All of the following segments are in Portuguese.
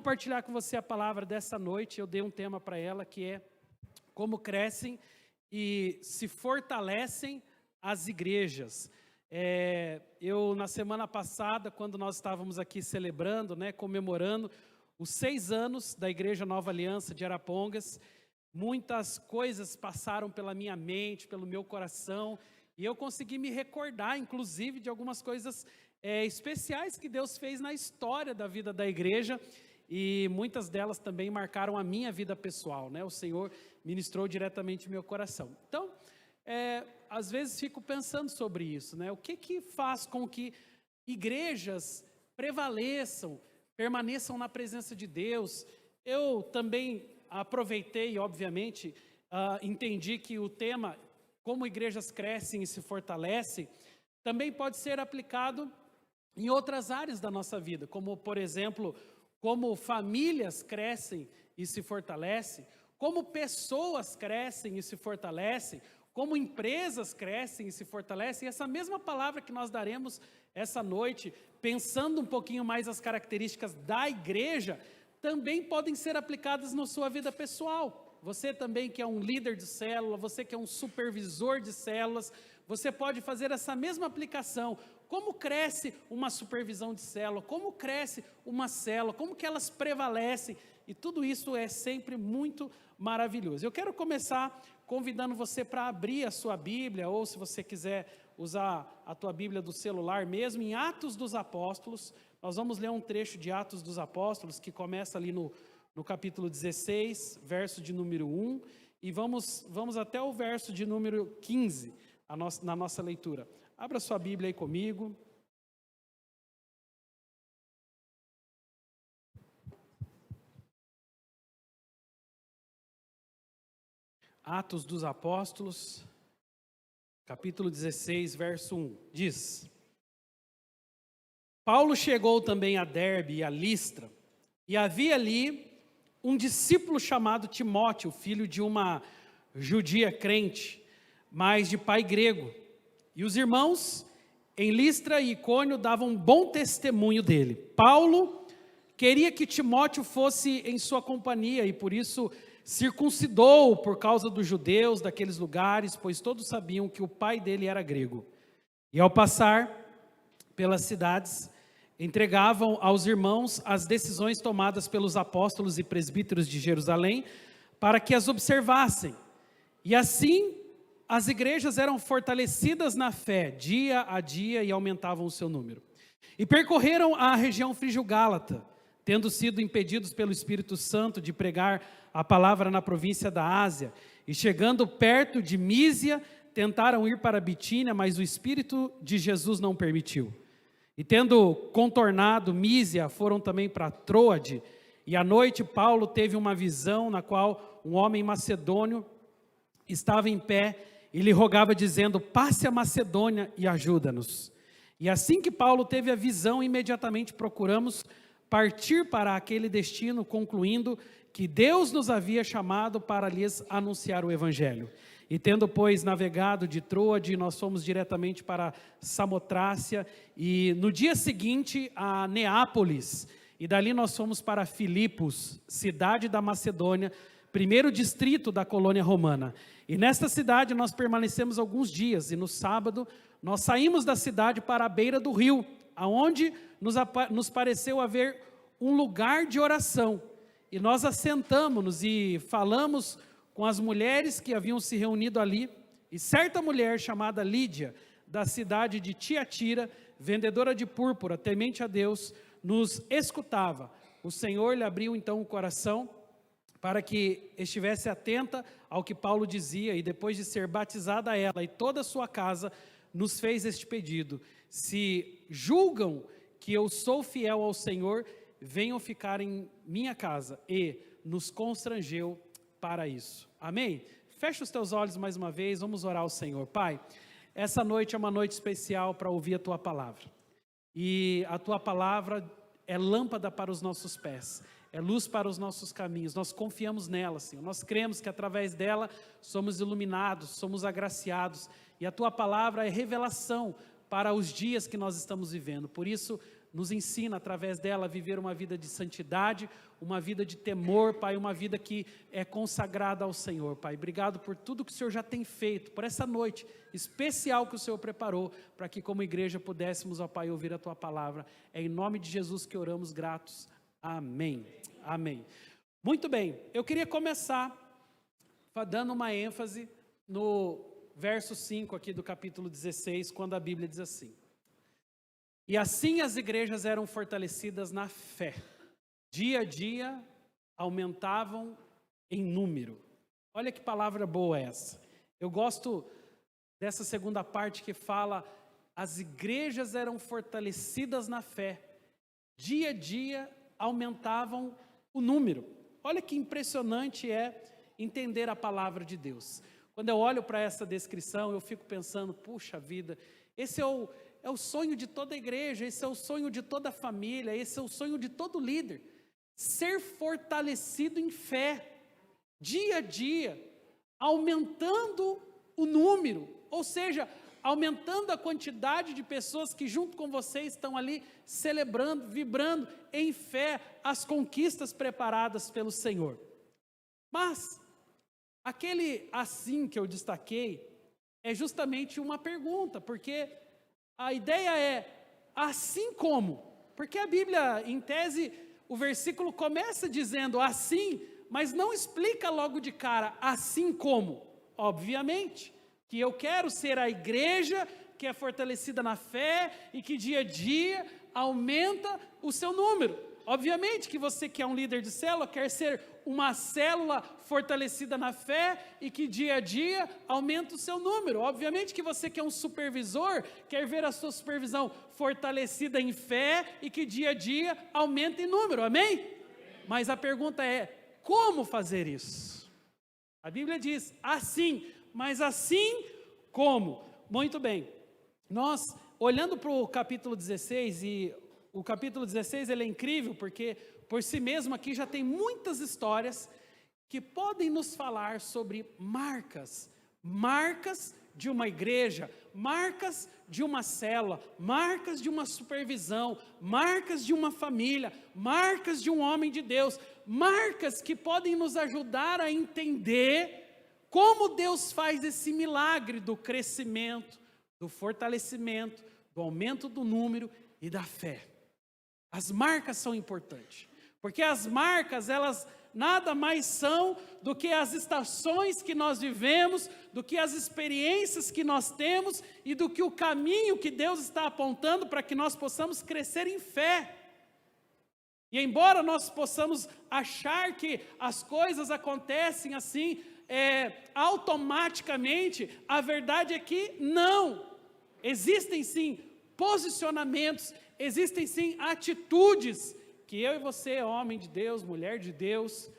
compartilhar com você a palavra dessa noite. Eu dei um tema para ela que é como crescem e se fortalecem as igrejas. Eu, na semana passada, quando nós estávamos aqui celebrando, comemorando os 6 anos da Igreja Nova Aliança de Arapongas, muitas coisas passaram pela minha mente, pelo meu coração, e eu consegui me recordar, inclusive, de algumas coisas especiais que Deus fez na história da vida da igreja, e muitas delas também marcaram a minha vida pessoal, O Senhor ministrou diretamente meu coração. Então, às vezes fico pensando sobre isso, O que faz com que igrejas prevaleçam, permaneçam na presença de Deus? Eu também aproveitei, obviamente, entendi que o tema, como igrejas crescem e se fortalecem, também pode ser aplicado em outras áreas da nossa vida, como, por exemplo, como famílias crescem e se fortalecem, como pessoas crescem e se fortalecem, como empresas crescem e se fortalecem. E essa mesma palavra que nós daremos essa noite, pensando um pouquinho mais as características da igreja, também podem ser aplicadas na sua vida pessoal. Você também que é um líder de célula, você que é um supervisor de células, você pode fazer essa mesma aplicação. Como cresce uma supervisão de célula? Como cresce uma célula? Como que elas prevalecem? E tudo isso é sempre muito maravilhoso. Eu quero começar convidando você para abrir a sua Bíblia, ou se você quiser usar a tua Bíblia do celular mesmo, em Atos dos Apóstolos. Nós vamos ler um trecho de Atos dos Apóstolos, que começa ali no capítulo 16, verso de número 1, e vamos até o verso de número 15, na nossa leitura. Abra sua Bíblia aí comigo. Atos dos Apóstolos, capítulo 16, verso 1, diz: Paulo chegou também a Derbe e a Listra, e havia ali um discípulo chamado Timóteo, filho de uma judia crente, mas de pai grego. E os irmãos em Listra e Icônio davam bom testemunho dele. Paulo queria que Timóteo fosse em sua companhia e por isso circuncidou por causa dos judeus daqueles lugares, pois todos sabiam que o pai dele era grego. E ao passar pelas cidades, entregavam aos irmãos as decisões tomadas pelos apóstolos e presbíteros de Jerusalém, para que as observassem. E assim, as igrejas eram fortalecidas na fé, dia a dia, e aumentavam o seu número. E percorreram a região frígio-gálata, tendo sido impedidos pelo Espírito Santo de pregar a palavra na província da Ásia, e chegando perto de Mísia, tentaram ir para Bitínia, mas o Espírito de Jesus não permitiu. E tendo contornado Mísia, foram também para Troade, e à noite Paulo teve uma visão na qual um homem macedônio estava em pé e lhe rogava dizendo: passe a Macedônia e ajuda-nos. E assim que Paulo teve a visão, imediatamente procuramos partir para aquele destino, concluindo que Deus nos havia chamado para lhes anunciar o Evangelho. E tendo, pois, navegado de Troade, nós fomos diretamente para Samotrácia, e no dia seguinte a Neápolis, e dali nós fomos para Filipos, cidade da Macedônia, primeiro distrito da colônia romana. E nesta cidade nós permanecemos alguns dias, e no sábado nós saímos da cidade para a beira do rio, aonde nos pareceu haver um lugar de oração. E nós assentamos-nos e falamos com as mulheres que haviam se reunido ali, e certa mulher chamada Lídia, da cidade de Tiatira, vendedora de púrpura, temente a Deus, nos escutava. O Senhor lhe abriu então o coração, para que estivesse atenta ao que Paulo dizia, e depois de ser batizada ela e toda a sua casa, nos fez este pedido: se julgam que eu sou fiel ao Senhor, venham ficar em minha casa, e nos constrangeu para isso. Amém? Fecha os teus olhos mais uma vez, vamos orar ao Senhor. Pai, essa noite é uma noite especial para ouvir a Tua palavra, e a Tua palavra é lâmpada para os nossos pés, é luz para os nossos caminhos. Nós confiamos nela, Senhor, nós cremos que através dela somos iluminados, somos agraciados, e a Tua palavra é revelação para os dias que nós estamos vivendo. Por isso, nos ensina através dela a viver uma vida de santidade, uma vida de temor, Pai, uma vida que é consagrada ao Senhor, Pai. Obrigado por tudo que o Senhor já tem feito, por essa noite especial que o Senhor preparou, para que como igreja pudéssemos, ó Pai, ouvir a Tua palavra. É em nome de Jesus que oramos gratos. Amém. Amém. Muito bem, eu queria começar dando uma ênfase no verso 5 aqui do capítulo 16, quando a Bíblia diz assim: e assim as igrejas eram fortalecidas na fé, dia a dia aumentavam em número. Olha que palavra boa essa. Eu gosto dessa segunda parte que fala, as igrejas eram fortalecidas na fé, dia a dia aumentavam o número. Olha que impressionante é entender a palavra de Deus. Quando eu olho para essa descrição, eu fico pensando, puxa vida, esse é o sonho de toda igreja, esse é o sonho de toda família, esse é o sonho de todo líder. Ser fortalecido em fé, dia a dia, aumentando o número, ou seja, aumentando a quantidade de pessoas que junto com você estão ali celebrando, vibrando em fé as conquistas preparadas pelo Senhor. Mas aquele assim que eu destaquei é justamente uma pergunta, porque a ideia é assim como, porque a Bíblia, em tese, o versículo começa dizendo assim, mas não explica logo de cara assim como. Obviamente que eu quero ser a igreja que é fortalecida na fé e que dia a dia aumenta o seu número. Obviamente que você que é um líder de célula quer ser uma célula fortalecida na fé e que dia a dia aumenta o seu número. Obviamente que você que é um supervisor quer ver a sua supervisão fortalecida em fé e que dia a dia aumenta em número. Amém? Mas a pergunta é, como fazer isso? A Bíblia diz assim, mas assim como? Muito bem. Nós, olhando para o capítulo 16, e o capítulo 16 ele é incrível porque por si mesmo aqui já tem muitas histórias que podem nos falar sobre marcas de uma igreja, marcas de uma célula, marcas de uma supervisão, marcas de uma família, marcas de um homem de Deus, marcas que podem nos ajudar a entender como Deus faz esse milagre do crescimento, do fortalecimento, do aumento do número e da fé. As marcas são importantes, porque as marcas, elas nada mais são do que as estações que nós vivemos, do que as experiências que nós temos e do que o caminho que Deus está apontando para que nós possamos crescer em fé. E embora nós possamos achar que as coisas acontecem assim, automaticamente, a verdade é que não. Existem sim posicionamentos, existem sim atitudes que eu e você, homem de Deus, mulher de Deus,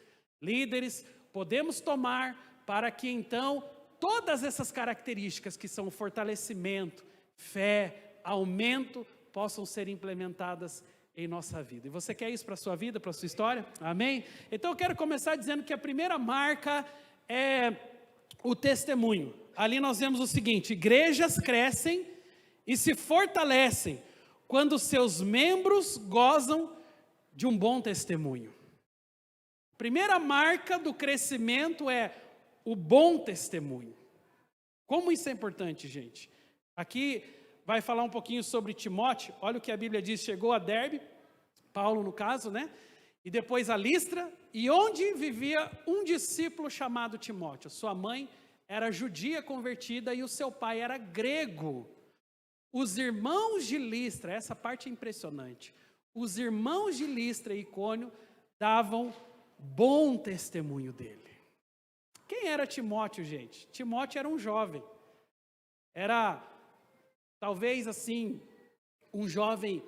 líderes, podemos tomar para que então todas essas características que são fortalecimento, fé, aumento, possam ser implementadas em nossa vida. E você quer isso para a sua vida, para a sua história? Amém? Então eu quero começar dizendo que a primeira marca é o testemunho. Ali nós vemos o seguinte: igrejas crescem e se fortalecem quando seus membros gozam de um bom testemunho. A primeira marca do crescimento é o bom testemunho. Como isso é importante, gente? Aqui vai falar um pouquinho sobre Timóteo. Olha o que a Bíblia diz: chegou a Derbe, Paulo no caso, né? E depois a Listra, e onde vivia um discípulo chamado Timóteo. Sua mãe era judia convertida e o seu pai era grego. Os irmãos de Listra, essa parte é impressionante, os irmãos de Listra e Icônio davam bom testemunho dele. Quem era Timóteo, gente? Timóteo era um jovem, era talvez assim, um jovem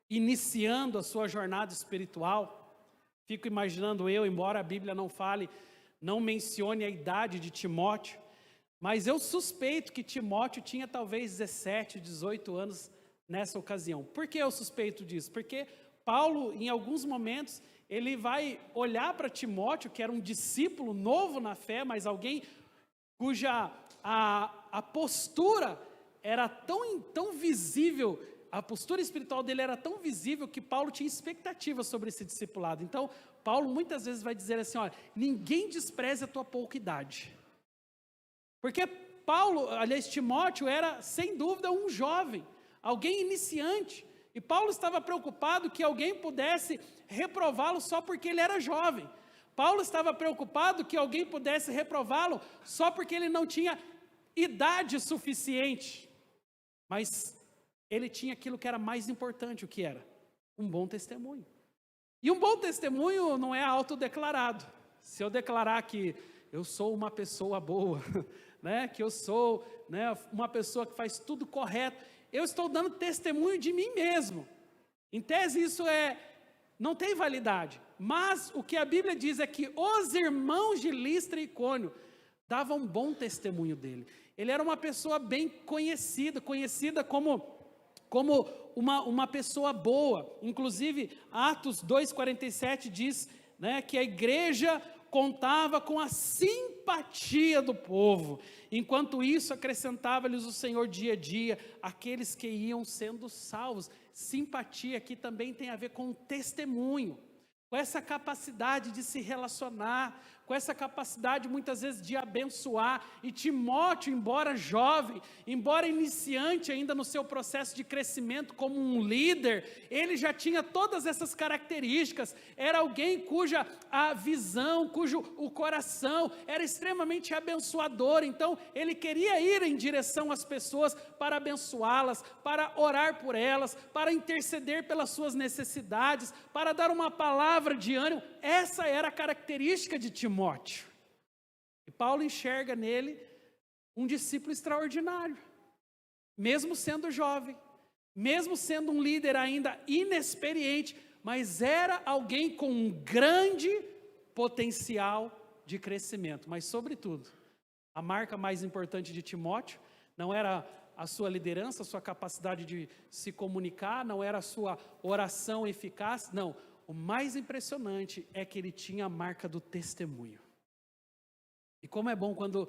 iniciando a sua jornada espiritual. Fico imaginando eu, embora a Bíblia não fale, não mencione a idade de Timóteo, mas eu suspeito que Timóteo tinha talvez 17, 18 anos nessa ocasião. Por que eu suspeito disso? Porque Paulo, em alguns momentos, ele vai olhar para Timóteo, que era um discípulo novo na fé, mas alguém cuja a postura era tão visível a postura espiritual dele era tão visível que Paulo tinha expectativa sobre esse discipulado. Então, Paulo muitas vezes vai dizer assim, olha, ninguém despreze a tua pouca idade. Porque Paulo, aliás, Timóteo era, sem dúvida, um jovem, alguém iniciante. E Paulo estava preocupado que alguém pudesse reprová-lo só porque ele era jovem. Paulo estava preocupado que alguém pudesse reprová-lo só porque ele não tinha idade suficiente. Mas ele tinha aquilo que era mais importante, o que era? Um bom testemunho. E um bom testemunho não é autodeclarado. Se eu declarar que eu sou uma pessoa boa, né, que eu sou, né, uma pessoa que faz tudo correto, eu estou dando testemunho de mim mesmo. Em tese isso não tem validade. Mas o que a Bíblia diz é que os irmãos de Listra e Icônio davam um bom testemunho dele. Ele era uma pessoa bem conhecida como uma pessoa boa. Inclusive, Atos 2,47 diz, né, que a igreja contava com a simpatia do povo. Enquanto isso, acrescentava-lhes o Senhor dia a dia, aqueles que iam sendo salvos. Simpatia aqui também tem a ver com testemunho, com essa capacidade de se relacionar, com essa capacidade muitas vezes de abençoar. E Timóteo, embora jovem, embora iniciante ainda no seu processo de crescimento como um líder, ele já tinha todas essas características. Era alguém cuja a visão, cujo o coração era extremamente abençoador. Então ele queria ir em direção às pessoas para abençoá-las, para orar por elas, para interceder pelas suas necessidades, para dar uma palavra de ânimo. Essa era a característica de Timóteo. E Paulo enxerga nele um discípulo extraordinário, mesmo sendo jovem, mesmo sendo um líder ainda inexperiente, mas era alguém com um grande potencial de crescimento. Mas, sobretudo, a marca mais importante de Timóteo não era a sua liderança, a sua capacidade de se comunicar, não era a sua oração eficaz, não. O mais impressionante é que ele tinha a marca do testemunho. E como é bom quando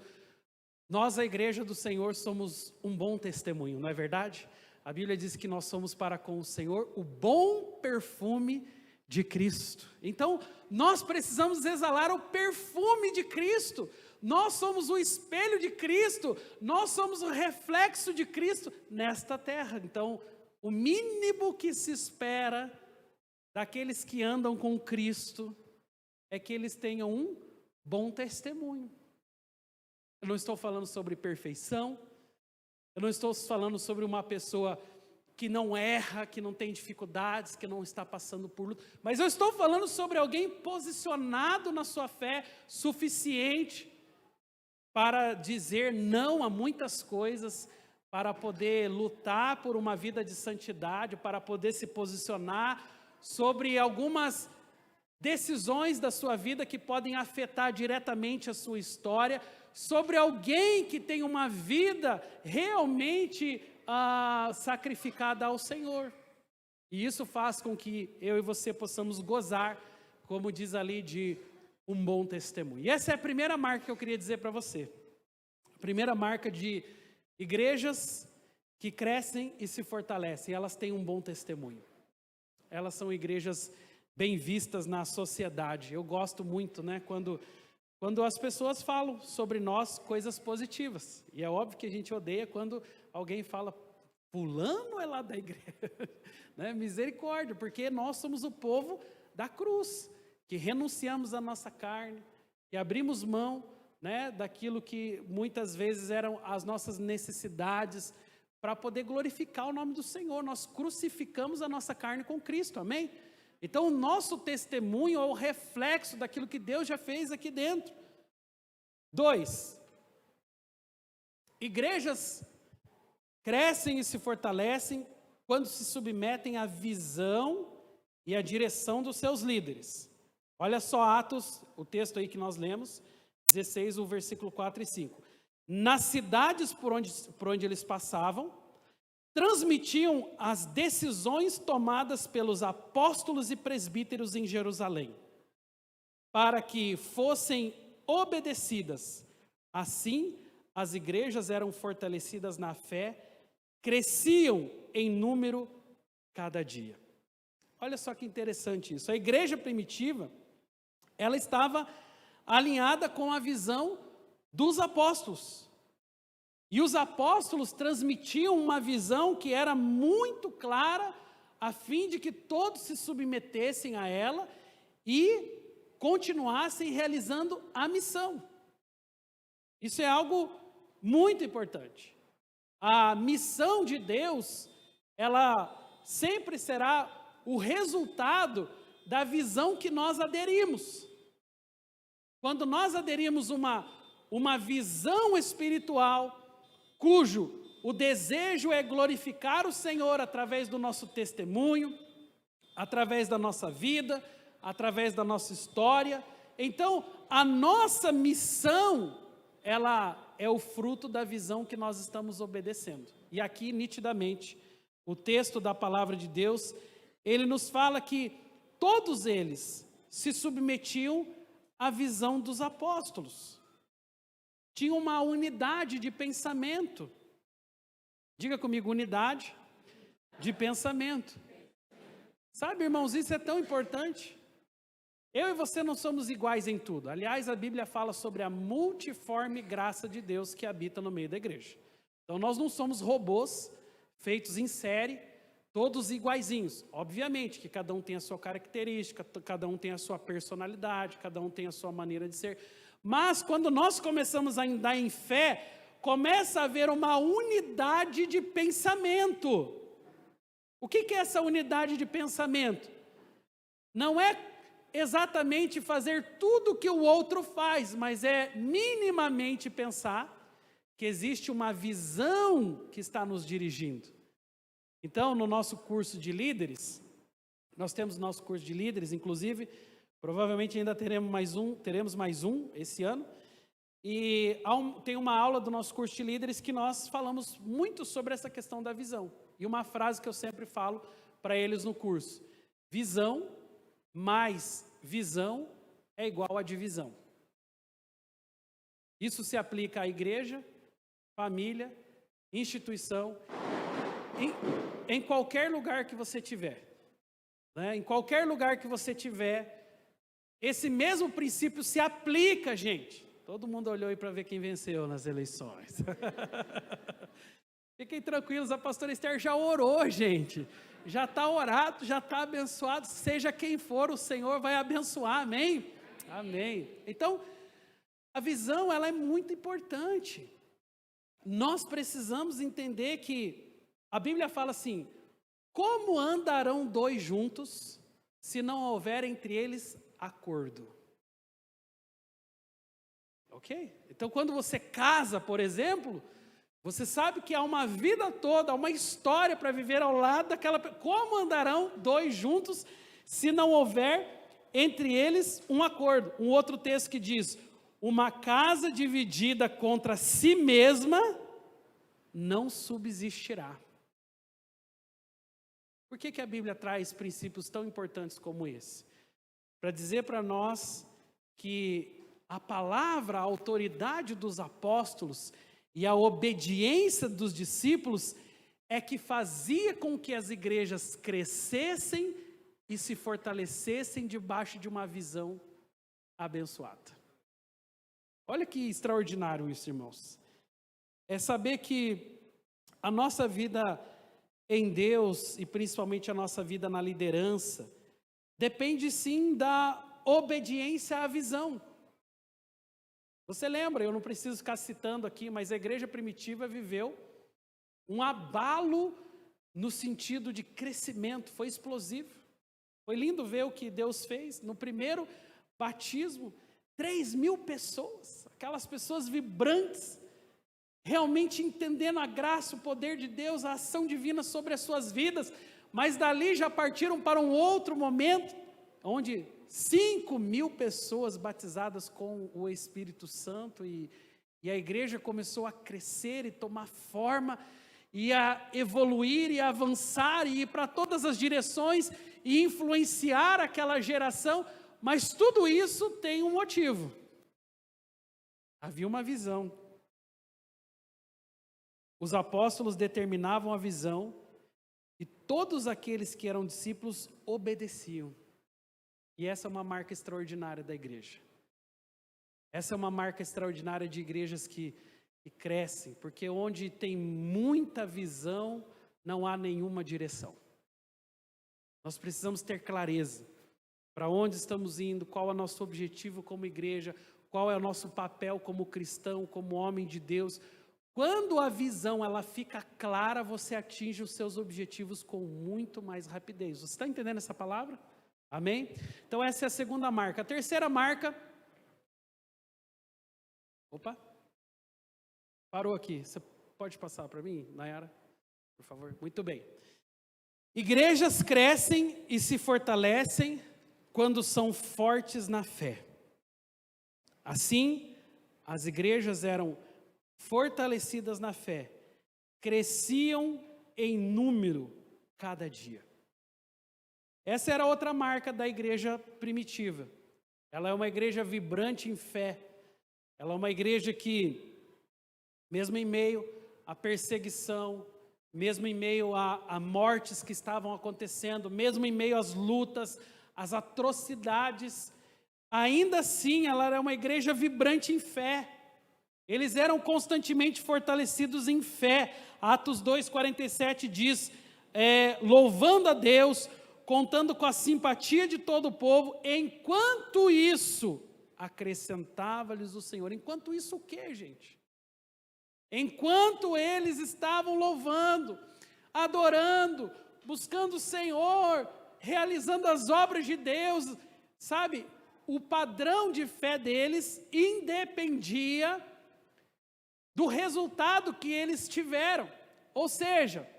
nós, a igreja do Senhor, somos um bom testemunho, não é verdade? A Bíblia diz que nós somos para com o Senhor o bom perfume de Cristo. Então, nós precisamos exalar o perfume de Cristo. Nós somos o espelho de Cristo. Nós somos o reflexo de Cristo nesta terra. Então, o mínimo que se espera daqueles que andam com Cristo é que eles tenham um bom testemunho. Eu não estou falando sobre perfeição, eu não estou falando sobre uma pessoa que não erra, que não tem dificuldades, que não está passando por luta, mas eu estou falando sobre alguém posicionado na sua fé suficiente para dizer não a muitas coisas, para poder lutar por uma vida de santidade, para poder se posicionar sobre algumas decisões da sua vida que podem afetar diretamente a sua história, sobre alguém que tem uma vida realmente sacrificada ao Senhor. E isso faz com que eu e você possamos gozar, como diz ali, de um bom testemunho. E essa é a primeira marca que eu queria dizer para você. A primeira marca de igrejas que crescem e se fortalecem, elas têm um bom testemunho. Elas são igrejas bem vistas na sociedade. Eu gosto muito, né, quando as pessoas falam sobre nós coisas positivas. E é óbvio que a gente odeia quando alguém fala, fulano é lá da igreja. Né? Misericórdia, porque nós somos o povo da cruz, que renunciamos à nossa carne, que abrimos mão, né, daquilo que muitas vezes eram as nossas necessidades, para poder glorificar o nome do Senhor. Nós crucificamos a nossa carne com Cristo, amém? Então o nosso testemunho é o reflexo daquilo que Deus já fez aqui dentro. 2, igrejas crescem e se fortalecem quando se submetem à visão e à direção dos seus líderes. Olha só Atos, o texto aí que nós lemos, 16, o versículo 4 e 5. Nas cidades por onde eles passavam, transmitiam as decisões tomadas pelos apóstolos e presbíteros em Jerusalém, para que fossem obedecidas. Assim, as igrejas eram fortalecidas na fé, cresciam em número cada dia. Olha só que interessante isso. A igreja primitiva, ela estava alinhada com a visão dos apóstolos. E os apóstolos transmitiam uma visão que era muito clara, a fim de que todos se submetessem a ela e continuassem realizando a missão. Isso é algo muito importante. A missão de Deus, ela sempre será o resultado da visão que nós aderimos. Quando nós aderimos uma visão espiritual, cujo o desejo é glorificar o Senhor através do nosso testemunho, através da nossa vida, através da nossa história. Então, a nossa missão, ela é o fruto da visão que nós estamos obedecendo. E aqui, nitidamente, o texto da palavra de Deus, ele nos fala que todos eles se submetiam à visão dos apóstolos. Tinha uma unidade de pensamento. Diga comigo, unidade de pensamento. Sabe, irmãos, isso é tão importante. Eu e você não somos iguais em tudo. Aliás, a Bíblia fala sobre a multiforme graça de Deus que habita no meio da igreja. Então, nós não somos robôs feitos em série, todos iguaizinhos. Obviamente que cada um tem a sua característica, cada um tem a sua personalidade, cada um tem a sua maneira de ser. Mas quando nós começamos a andar em fé, começa a haver uma unidade de pensamento. O que é essa unidade de pensamento? Não é exatamente fazer tudo o que o outro faz, mas é minimamente pensar que existe uma visão que está nos dirigindo. Então, no nosso curso de líderes, nós temos nosso curso de líderes, inclusive, provavelmente ainda teremos mais um esse ano, e tem uma aula do nosso curso de líderes que nós falamos muito sobre essa questão da visão. E uma frase que eu sempre falo para eles no curso: visão mais visão é igual a divisão. Isso se aplica à igreja, família, instituição, em qualquer lugar que você tiver. Né? Em qualquer lugar que você tiver, esse mesmo princípio se aplica, gente. Todo mundo olhou aí para ver quem venceu nas eleições. Fiquem tranquilos, a pastora Esther já orou, gente. Já está orado, já está abençoado. Seja quem for, o Senhor vai abençoar, amém? Amém. Então, a visão, ela é muito importante. Nós precisamos entender que a Bíblia fala assim: como andarão dois juntos se não houver entre eles acordo? Ok? Então, quando você casa, por exemplo, você sabe que há uma vida toda, há uma história para viver ao lado daquela pessoa. Como andarão dois juntos se não houver entre eles um acordo? Um outro texto que diz: uma casa dividida contra si mesma não subsistirá. Por que a Bíblia traz princípios tão importantes como esse? Para dizer para nós que a palavra, a autoridade dos apóstolos e a obediência dos discípulos é que fazia com que as igrejas crescessem e se fortalecessem debaixo de uma visão abençoada. Olha que extraordinário isso, irmãos. É saber que a nossa vida em Deus, e principalmente a nossa vida na liderança, depende sim da obediência à visão. Você lembra, eu não preciso ficar citando aqui, mas a igreja primitiva viveu um abalo no sentido de crescimento, foi explosivo. Foi lindo ver o que Deus fez. No primeiro batismo, 3.000 pessoas, aquelas pessoas vibrantes, realmente entendendo a graça, o poder de Deus, a ação divina sobre as suas vidas, mas dali já partiram para um outro momento, onde 5.000 pessoas batizadas com o Espírito Santo, e a igreja começou a crescer e tomar forma, e a evoluir e a avançar, e ir para todas as direções, e influenciar aquela geração, mas tudo isso tem um motivo. Havia uma visão. os apóstolos determinavam a visão e todos aqueles que eram discípulos obedeciam. E essa é uma marca extraordinária da igreja. Essa é uma marca extraordinária de igrejas que crescem, porque onde tem muita visão, não há nenhuma direção. Nós precisamos ter clareza para onde estamos indo, qual é o nosso objetivo como igreja, qual é o nosso papel como cristão, como homem de Deus. Quando a visão ela fica clara, você atinge os seus objetivos com muito mais rapidez. Você está entendendo essa palavra? Amém? Então essa é a segunda marca. A terceira marca... Opa! Parou aqui. Você pode passar para mim, Nayara? Por favor. Muito bem. Igrejas crescem e se fortalecem quando são fortes na fé. Assim, as igrejas eram fortalecidas na fé, cresciam em número cada dia. Essa era outra marca da igreja primitiva. Ela é uma igreja vibrante em fé. Ela é uma igreja que, mesmo em meio à perseguição, mesmo em meio a mortes que estavam acontecendo, mesmo em meio às lutas, às atrocidades, ainda assim ela era uma igreja vibrante em fé. Eles eram constantemente fortalecidos em fé. Atos 2,47 diz, louvando a Deus, contando com a simpatia de todo o povo, enquanto isso, acrescentava-lhes o Senhor. Enquanto isso o quê, gente? Enquanto eles estavam louvando, adorando, buscando o Senhor, realizando as obras de Deus, sabe? O padrão de fé deles independia do resultado que eles tiveram. Ou seja,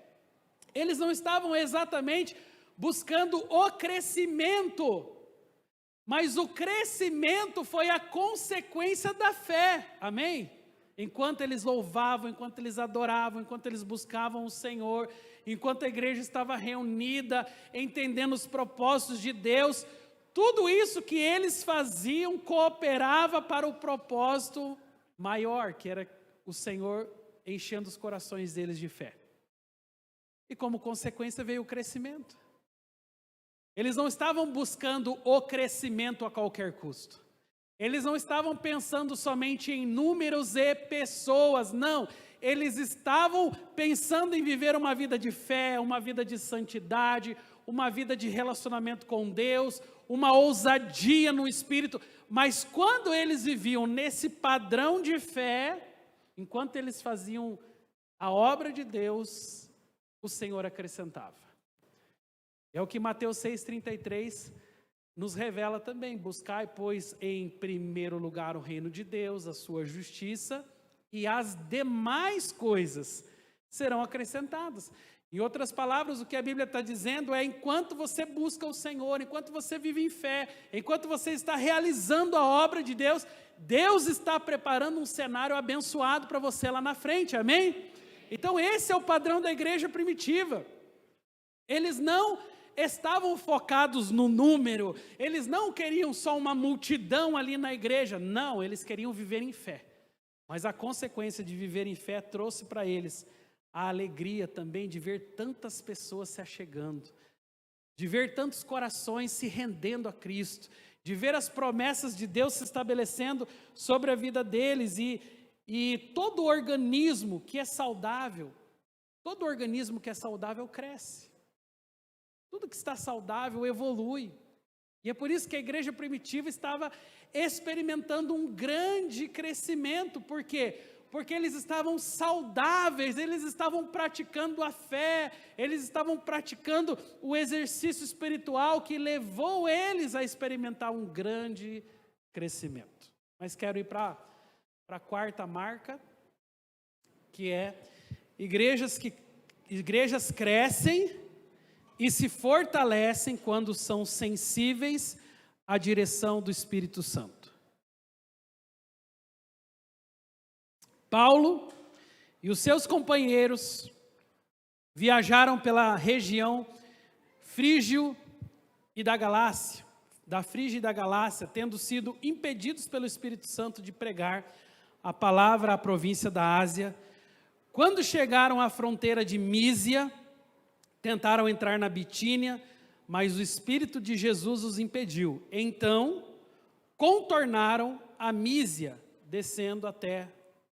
eles não estavam exatamente buscando o crescimento, mas o crescimento foi a consequência da fé. Amém? Enquanto eles louvavam, enquanto eles adoravam, enquanto eles buscavam o Senhor, enquanto a igreja estava reunida, entendendo os propósitos de Deus, tudo isso que eles faziam cooperava para o propósito maior, que era o Senhor enchendo os corações deles de fé. E como consequência veio o crescimento. Eles não estavam buscando o crescimento a qualquer custo. Eles não estavam pensando somente em números e pessoas, não. Eles estavam pensando em viver uma vida de fé, uma vida de santidade, uma vida de relacionamento com Deus, uma ousadia no Espírito. Mas quando eles viviam nesse padrão de fé, enquanto eles faziam a obra de Deus, o Senhor acrescentava. É o que Mateus 6,33 nos revela também. Buscai, pois, em primeiro lugar o reino de Deus, a sua justiça, e as demais coisas serão acrescentadas. Em outras palavras, o que a Bíblia está dizendo é, enquanto você busca o Senhor, enquanto você vive em fé, enquanto você está realizando a obra de Deus, Deus está preparando um cenário abençoado para você lá na frente, amém? Então esse é o padrão da igreja primitiva. Eles não estavam focados no número, eles não queriam só uma multidão ali na igreja, não, eles queriam viver em fé. Mas a consequência de viver em fé trouxe para eles a alegria também de ver tantas pessoas se achegando, de ver tantos corações se rendendo a Cristo, de ver as promessas de Deus se estabelecendo sobre a vida deles, e todo organismo que é saudável, cresce. Tudo que está saudável evolui. E é por isso que a igreja primitiva estava experimentando um grande crescimento. Por quê? Porque eles estavam saudáveis, eles estavam praticando a fé, eles estavam praticando o exercício espiritual que levou eles a experimentar um grande crescimento. Mas quero ir para a quarta marca, que é igrejas crescem e se fortalecem quando são sensíveis à direção do Espírito Santo. Paulo e os seus companheiros viajaram pela região Frígio e da Galácia, da Frígia e da Galácia, tendo sido impedidos pelo Espírito Santo de pregar a palavra à província da Ásia, Quando chegaram à fronteira de Mísia, tentaram entrar na Bitínia, mas o Espírito de Jesus os impediu. Então, contornaram a Mísia, descendo até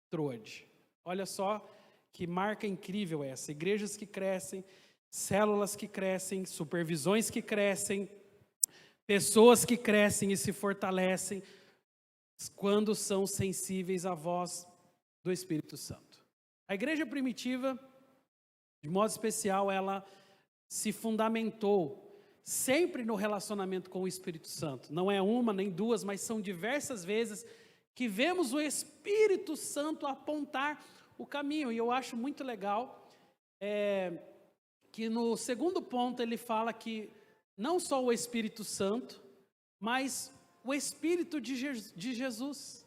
Troade. Olha só que marca incrível essa. Igrejas que crescem, células que crescem, supervisões que crescem, pessoas que crescem e se fortalecem, quando são sensíveis à voz do Espírito Santo. A igreja primitiva, de modo especial, ela se fundamentou sempre no relacionamento com o Espírito Santo. Não é uma nem duas, mas são diversas vezes que vemos o Espírito Santo apontar o caminho. E eu acho muito legal que no segundo ponto ele fala que não só o Espírito Santo, mas o Espírito de Jesus.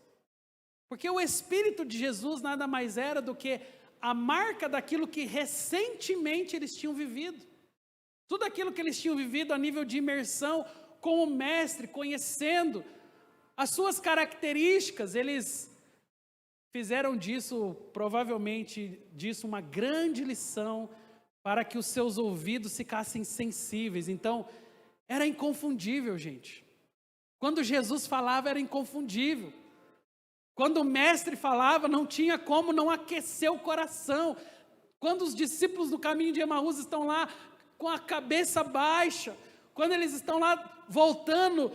Porque o Espírito de Jesus nada mais era do que a marca daquilo que recentemente eles tinham vivido. Tudo aquilo que eles tinham vivido a nível de imersão com o Mestre, conhecendo as suas características, eles fizeram disso, provavelmente disso, uma grande lição para que os seus ouvidos ficassem sensíveis. Então, era inconfundível, gente. Quando Jesus falava, era inconfundível. Quando o Mestre falava, não tinha como não aquecer o coração. Quando os discípulos do caminho de Emaús estão lá com a cabeça baixa, quando eles estão lá voltando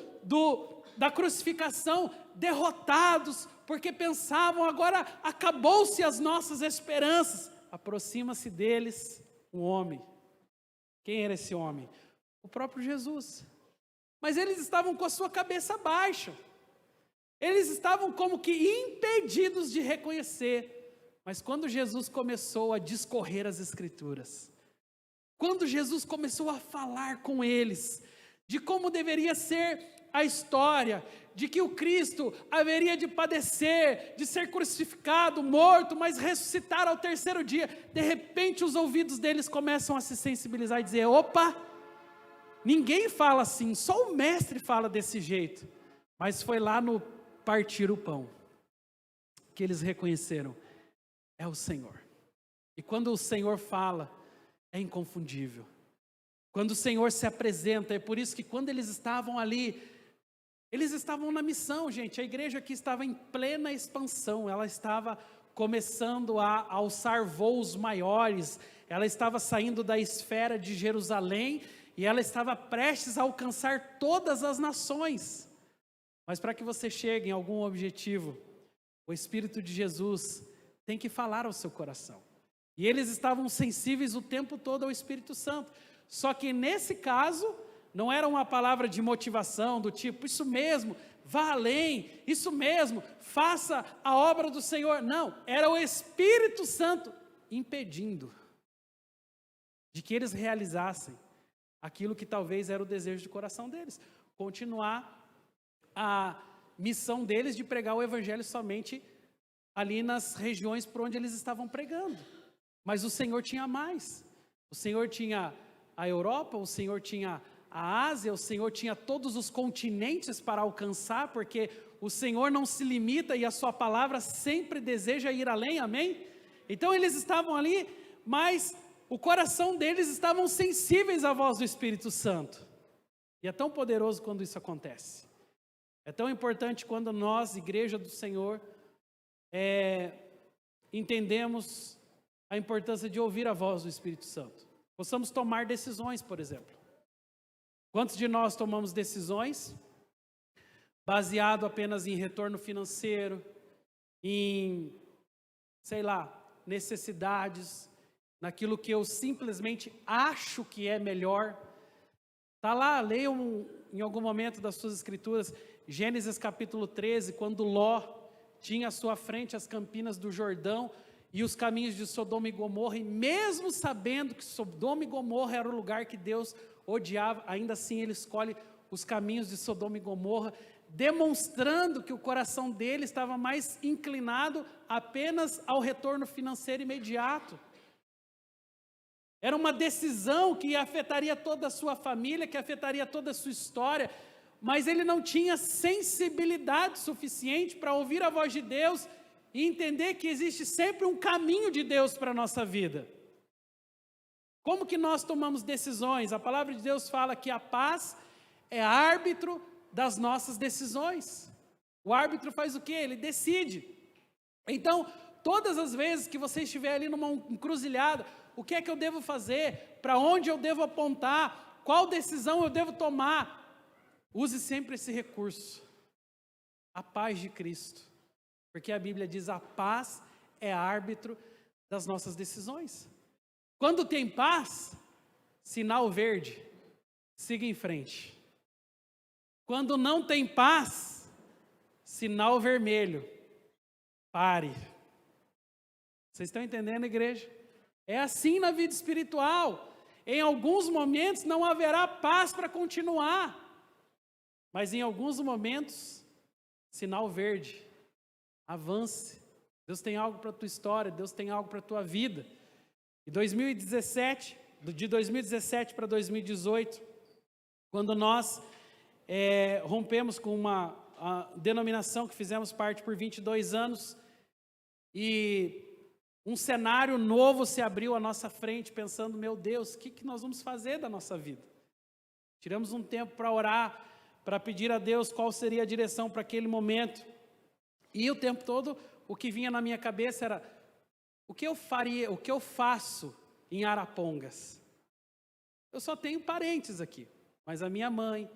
da crucificação, derrotados, porque pensavam, agora acabou-se as nossas esperanças. Aproxima-se deles um homem. Quem era esse homem? O próprio Jesus. Mas eles estavam com a sua cabeça baixa. Eles estavam como que impedidos de reconhecer. Mas quando Jesus começou a discorrer as Escrituras, quando Jesus começou a falar com eles, de como deveria ser a história, de que o Cristo haveria de padecer, de ser crucificado, morto, mas ressuscitar ao terceiro dia, de repente os ouvidos deles começam a se sensibilizar e dizer, opa, ninguém fala assim, só o Mestre fala desse jeito. Mas foi lá no partir o pão que eles reconheceram, é o Senhor. E quando o Senhor fala, é inconfundível. Quando o Senhor se apresenta, é por isso que quando eles estavam ali, eles estavam na missão, gente. A igreja aqui estava em plena expansão, ela estava começando a alçar voos maiores, ela estava saindo da esfera de Jerusalém e ela estava prestes a alcançar todas as nações. Mas para que você chegue em algum objetivo, o Espírito de Jesus tem que falar ao seu coração. E eles estavam sensíveis o tempo todo ao Espírito Santo. Só que nesse caso, não era uma palavra de motivação do tipo, isso mesmo, vá além, isso mesmo, faça a obra do Senhor. Não, era o Espírito Santo impedindo de que eles realizassem aquilo que talvez era o desejo de coração deles. Continuar a missão deles de pregar o Evangelho somente ali nas regiões por onde eles estavam pregando. Mas o Senhor tinha mais. O Senhor tinha a Europa, o Senhor tinha a Ásia, o Senhor tinha todos os continentes para alcançar, porque o Senhor não se limita e a sua palavra sempre deseja ir além, amém? Então eles estavam ali, mas o coração deles estavam sensíveis à voz do Espírito Santo. E é tão poderoso quando isso acontece. É tão importante quando nós, igreja do Senhor, entendemos a importância de ouvir a voz do Espírito Santo. Possamos tomar decisões, por exemplo. Quantos de nós tomamos decisões baseado apenas em retorno financeiro, em, sei lá, necessidades, naquilo que eu simplesmente acho que é melhor? Está lá, leiam em algum momento das suas escrituras, Gênesis capítulo 13, quando Ló tinha à sua frente as campinas do Jordão e os caminhos de Sodoma e Gomorra, e mesmo sabendo que Sodoma e Gomorra era o lugar que Deus odiava, ainda assim ele escolhe os caminhos de Sodoma e Gomorra, demonstrando que o coração dele estava mais inclinado apenas ao retorno financeiro imediato. Era uma decisão que afetaria toda a sua família, que afetaria toda a sua história, mas ele não tinha sensibilidade suficiente para ouvir a voz de Deus e entender que existe sempre um caminho de Deus para a nossa vida. Como que nós tomamos decisões? A palavra de Deus fala que a paz é árbitro das nossas decisões. O árbitro faz o quê? Ele decide. Então, todas as vezes que você estiver ali numa encruzilhada, o que é que eu devo fazer? Para onde eu devo apontar? Qual decisão eu devo tomar? Use sempre esse recurso, a paz de Cristo, porque a Bíblia diz: a paz é árbitro das nossas decisões. Quando tem paz, sinal verde, siga em frente. Quando não tem paz, sinal vermelho, pare. Vocês estão entendendo, igreja? É assim na vida espiritual. Em alguns momentos não haverá paz para continuar, mas em alguns momentos, sinal verde, avance. Deus tem algo para a tua história, Deus tem algo para a tua vida. Em 2017, de 2017 para 2018, quando nós rompemos com a denominação que fizemos parte por 22 anos, e um cenário novo se abriu à nossa frente, pensando: meu Deus, o que nós vamos fazer da nossa vida? Tiramos um tempo para orar, para pedir a Deus qual seria a direção para aquele momento. E o tempo todo, o que vinha na minha cabeça era: o que eu faria, o que eu faço em Arapongas? Eu só tenho parentes aqui, mas a minha mãe,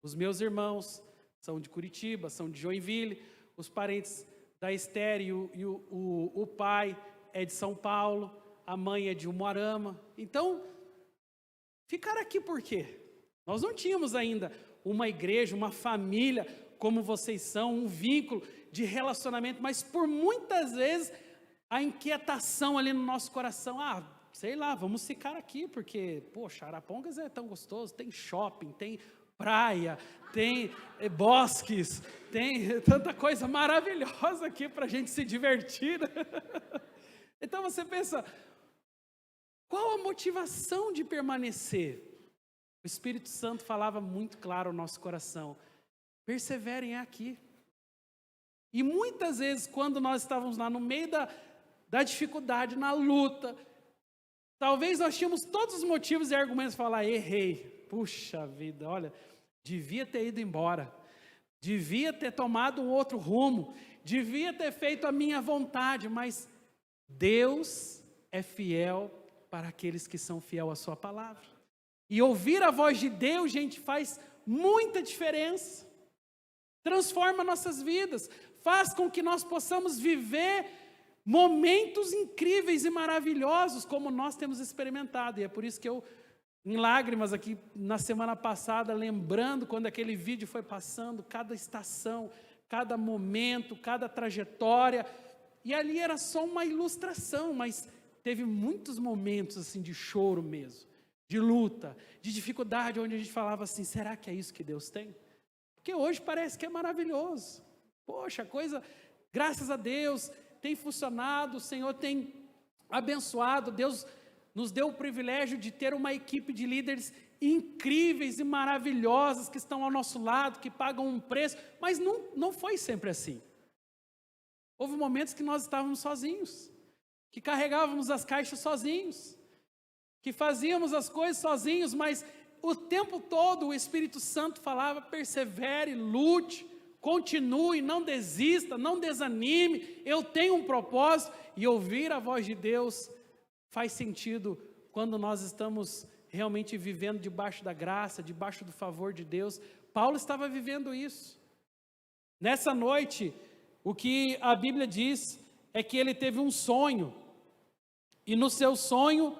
os meus irmãos são de Curitiba, são de Joinville, os parentes da Esther e o pai é de São Paulo, a mãe é de Umuarama. Então, ficar aqui por quê? Nós não tínhamos ainda uma igreja, uma família como vocês são, um vínculo de relacionamento, mas por muitas vezes a inquietação ali no nosso coração: sei lá, vamos ficar aqui, porque, poxa, Arapongas é tão gostoso, tem shopping, tem praia, tem bosques, tem tanta coisa maravilhosa aqui para a gente se divertir. Então você pensa, qual a motivação de permanecer? O Espírito Santo falava muito claro ao nosso coração: perseverem aqui. E muitas vezes, quando nós estávamos lá no meio da dificuldade, na luta, talvez nós tínhamos todos os motivos e argumentos para falar: errei, puxa vida, olha, devia ter ido embora, devia ter tomado um outro rumo, devia ter feito a minha vontade, mas Deus é fiel para aqueles que são fiel à sua palavra. E ouvir a voz de Deus, gente, faz muita diferença. Transforma nossas vidas, faz com que nós possamos viver momentos incríveis e maravilhosos, como nós temos experimentado. E é por isso que eu, em lágrimas aqui na semana passada, lembrando quando aquele vídeo foi passando, cada estação, cada momento, cada trajetória, e ali era só uma ilustração, mas teve muitos momentos assim de choro mesmo, de luta, de dificuldade, onde a gente falava assim: será que é isso que Deus tem? Porque hoje parece que é maravilhoso. Poxa, a coisa, graças a Deus, tem funcionado, o Senhor tem abençoado, Deus nos deu o privilégio de ter uma equipe de líderes incríveis e maravilhosas que estão ao nosso lado, que pagam um preço, mas não foi sempre assim. Houve momentos que nós estávamos sozinhos, que carregávamos as caixas sozinhos, que fazíamos as coisas sozinhos, mas o tempo todo o Espírito Santo falava: persevere, lute, continue, não desista, não desanime, eu tenho um propósito. E ouvir a voz de Deus faz sentido quando nós estamos realmente vivendo debaixo da graça, debaixo do favor de Deus. Paulo estava vivendo isso. Nessa noite, o que a Bíblia diz é que ele teve um sonho, e no seu sonho,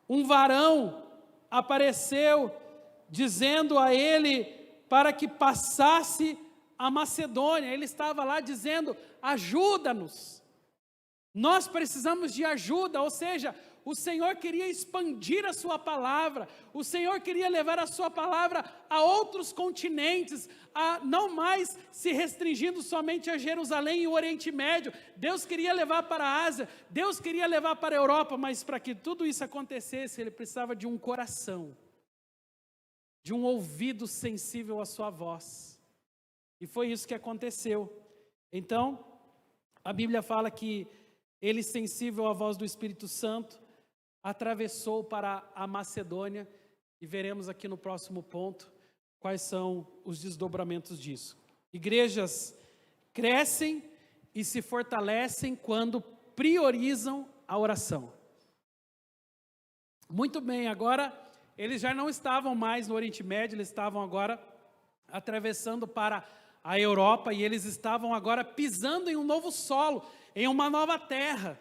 um varão apareceu, dizendo a ele para que passasse a Macedônia. Ele estava lá dizendo: ajuda-nos, nós precisamos de ajuda. Ou seja, o Senhor queria expandir a sua palavra, o Senhor queria levar a sua palavra a outros continentes, a não mais se restringindo somente a Jerusalém e o Oriente Médio. Deus queria levar para a Ásia, Deus queria levar para a Europa, mas para que tudo isso acontecesse, ele precisava de um coração, de um ouvido sensível à sua voz. E foi isso que aconteceu. Então, a Bíblia fala que ele, sensível à voz do Espírito Santo, atravessou para a Macedônia, e veremos aqui no próximo ponto quais são os desdobramentos disso. Igrejas crescem e se fortalecem quando priorizam a oração. Muito bem, agora eles já não estavam mais no Oriente Médio, eles estavam agora atravessando para a Europa, e eles estavam agora pisando em um novo solo, em uma nova terra.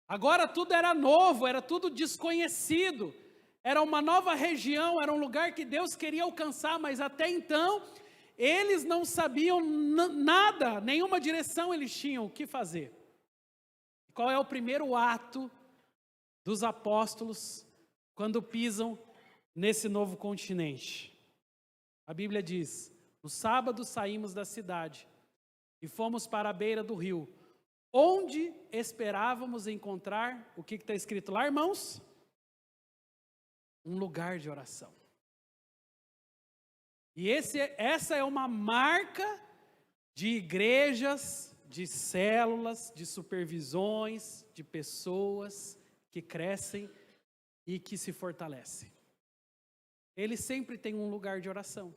Agora tudo era novo, era tudo desconhecido, era uma nova região, era um lugar que Deus queria alcançar, mas até então eles não sabiam nada, nenhuma direção eles tinham o que fazer. Qual é o primeiro ato dos apóstolos quando pisam nesse novo continente? A Bíblia diz: no sábado saímos da cidade e fomos para a beira do rio, onde esperávamos encontrar, o que está escrito lá, irmãos? Um lugar de oração. E essa é uma marca de igrejas, de células, de supervisões, de pessoas que crescem e que se fortalecem. Eles sempre têm um lugar de oração.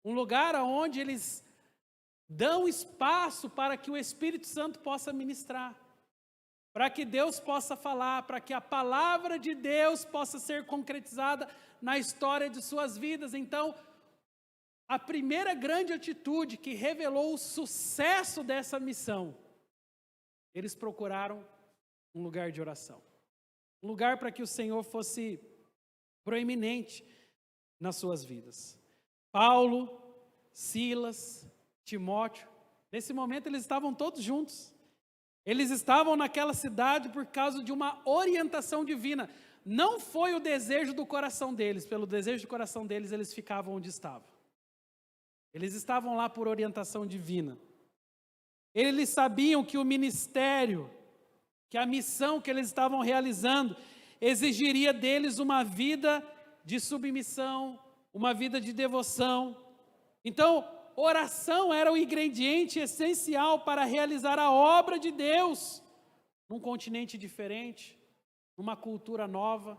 Um lugar onde eles dão espaço para que o Espírito Santo possa ministrar, para que Deus possa falar, para que a palavra de Deus possa ser concretizada na história de suas vidas. Então, a primeira grande atitude que revelou o sucesso dessa missão, eles procuraram um lugar de oração. Um lugar para que o Senhor fosse proeminente nas suas vidas. Paulo, Silas, Timóteo, nesse momento eles estavam todos juntos. Eles estavam naquela cidade por causa de uma orientação divina. Não foi o desejo do coração deles, pelo desejo do coração deles eles ficavam onde estavam. Eles estavam lá por orientação divina. Eles sabiam que o ministério, que a missão que eles estavam realizando, exigiria deles uma vida de submissão, uma vida de devoção. Então, oração era o ingrediente essencial para realizar a obra de Deus, num continente diferente, numa cultura nova,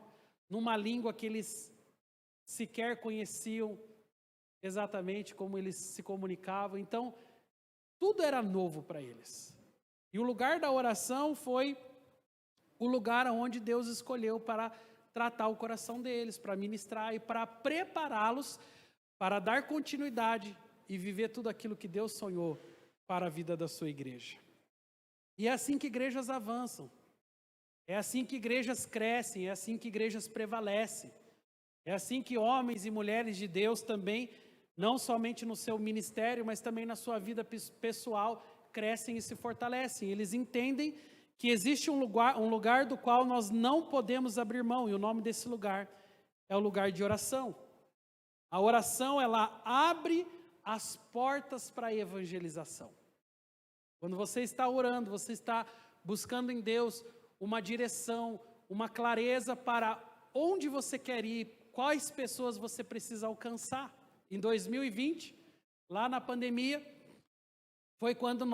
numa língua que eles sequer conheciam exatamente como eles se comunicavam. Então, tudo era novo para eles. E o lugar da oração foi o lugar onde Deus escolheu para tratar o coração deles, para ministrar e para prepará-los para dar continuidade e viver tudo aquilo que Deus sonhou para a vida da sua igreja. E é assim que igrejas avançam, é assim que igrejas crescem, é assim que igrejas prevalecem, é assim que homens e mulheres de Deus também, não somente no seu ministério, mas também na sua vida pessoal, crescem e se fortalecem. Eles entendem que existe um lugar do qual nós não podemos abrir mão, e o nome desse lugar é o lugar de oração. A oração, ela abre as portas para a evangelização. Quando você está orando, você está buscando em Deus uma direção, uma clareza para onde você quer ir, quais pessoas você precisa alcançar. Em 2020, lá na pandemia, foi quando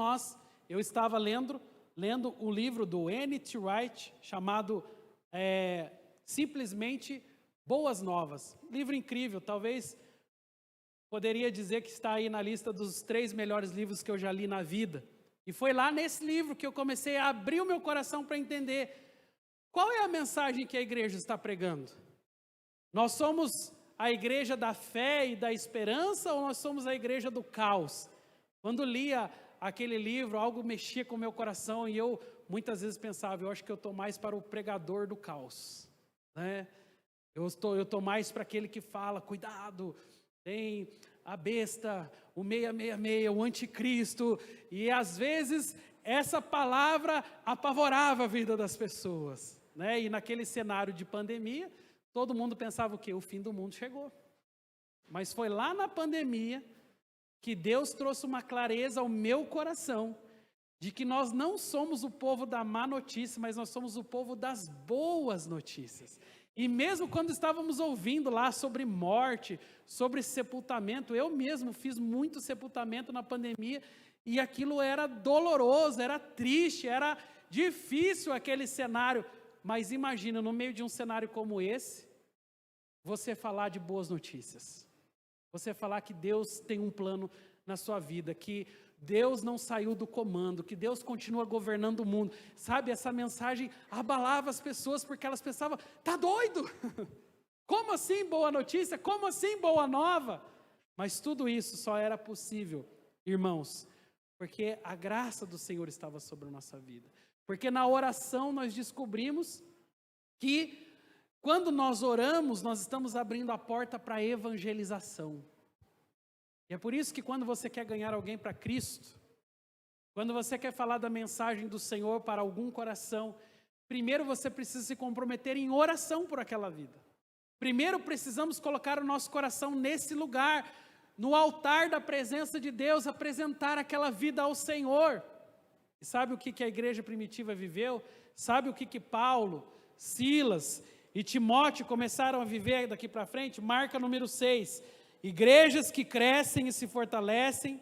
eu estava lendo o livro do N.T. Wright, chamado simplesmente Boas Novas. Livro incrível, talvez poderia dizer que está aí na lista dos 3 melhores livros que eu já li na vida. E foi lá nesse livro que eu comecei a abrir o meu coração para entender qual é a mensagem que a igreja está pregando. Nós somos a igreja da fé e da esperança, ou nós somos a igreja do caos? Quando lia aquele livro, algo mexia com o meu coração e eu muitas vezes pensava, eu acho que eu estou mais para o pregador do caos, né? Eu estou mais para aquele que fala, cuidado, tem a besta, o 666, o anticristo, e às vezes essa palavra apavorava a vida das pessoas, né? E naquele cenário de pandemia, todo mundo pensava o quê? O fim do mundo chegou. Mas foi lá na pandemia que Deus trouxe uma clareza ao meu coração de que nós não somos o povo da má notícia, mas nós somos o povo das boas notícias. E mesmo quando estávamos ouvindo lá sobre morte, sobre sepultamento, eu mesmo fiz muito sepultamento na pandemia, e aquilo era doloroso, era triste, era difícil aquele cenário. Mas imagina, no meio de um cenário como esse, você falar de boas notícias. Você falar que Deus tem um plano na sua vida, que Deus não saiu do comando, que Deus continua governando o mundo. Sabe, essa mensagem abalava as pessoas, porque elas pensavam, tá doido? Como assim boa notícia? Como assim boa nova? Mas tudo isso só era possível, irmãos, porque a graça do Senhor estava sobre a nossa vida. Porque na oração nós descobrimos que quando nós oramos, nós estamos abrindo a porta para a evangelização. E é por isso que quando você quer ganhar alguém para Cristo, quando você quer falar da mensagem do Senhor para algum coração, primeiro você precisa se comprometer em oração por aquela vida. Primeiro precisamos colocar o nosso coração nesse lugar, no altar da presença de Deus, apresentar aquela vida ao Senhor. E sabe o que a igreja primitiva viveu? Sabe o que Paulo, Silas e Timóteo começaram a viver daqui para frente? Marca número 6. Igrejas que crescem e se fortalecem,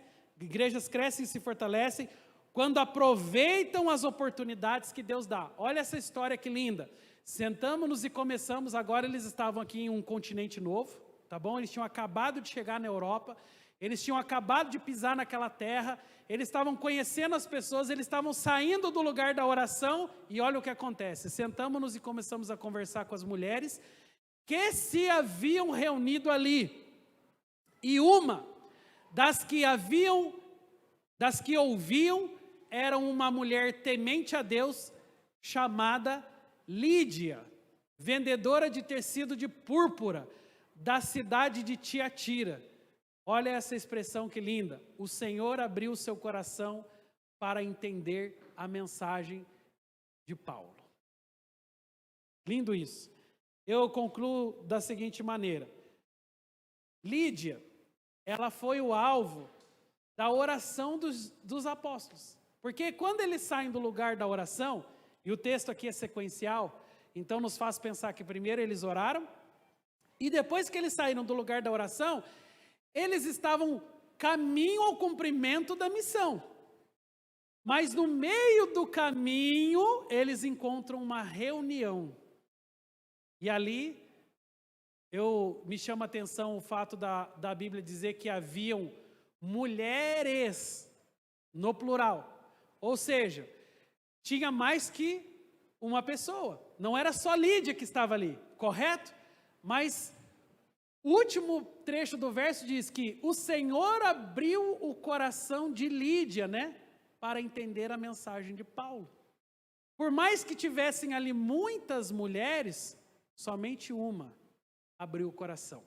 quando aproveitam as oportunidades que Deus dá. Olha essa história que linda. Sentamos-nos e começamos, agora eles estavam aqui em um continente novo, tá bom? Eles tinham acabado de chegar na Europa, eles tinham acabado de pisar naquela terra, eles estavam conhecendo as pessoas, eles estavam saindo do lugar da oração, e olha o que acontece. Sentamos-nos e começamos a conversar com as mulheres que se haviam reunido ali. E uma das que ouviam, era uma mulher temente a Deus, chamada Lídia, vendedora de tecido de púrpura, da cidade de Tiatira. Olha essa expressão que linda. O Senhor abriu seu coração para entender a mensagem de Paulo. Lindo isso. Eu concluo da seguinte maneira. Lídia, ela foi o alvo da oração dos apóstolos. Porque quando eles saem do lugar da oração, e o texto aqui é sequencial, então nos faz pensar que primeiro eles oraram, e depois que eles saíram do lugar da oração, eles estavam caminho ao cumprimento da missão. Mas no meio do caminho, eles encontram uma reunião. E ali, me chama a atenção o fato da Bíblia dizer que haviam mulheres, no plural. Ou seja, tinha mais que uma pessoa. Não era só Lídia que estava ali, correto? Mas o último trecho do verso diz que o Senhor abriu o coração de Lídia, para entender a mensagem de Paulo. Por mais que tivessem ali muitas mulheres, somente uma abriu o coração.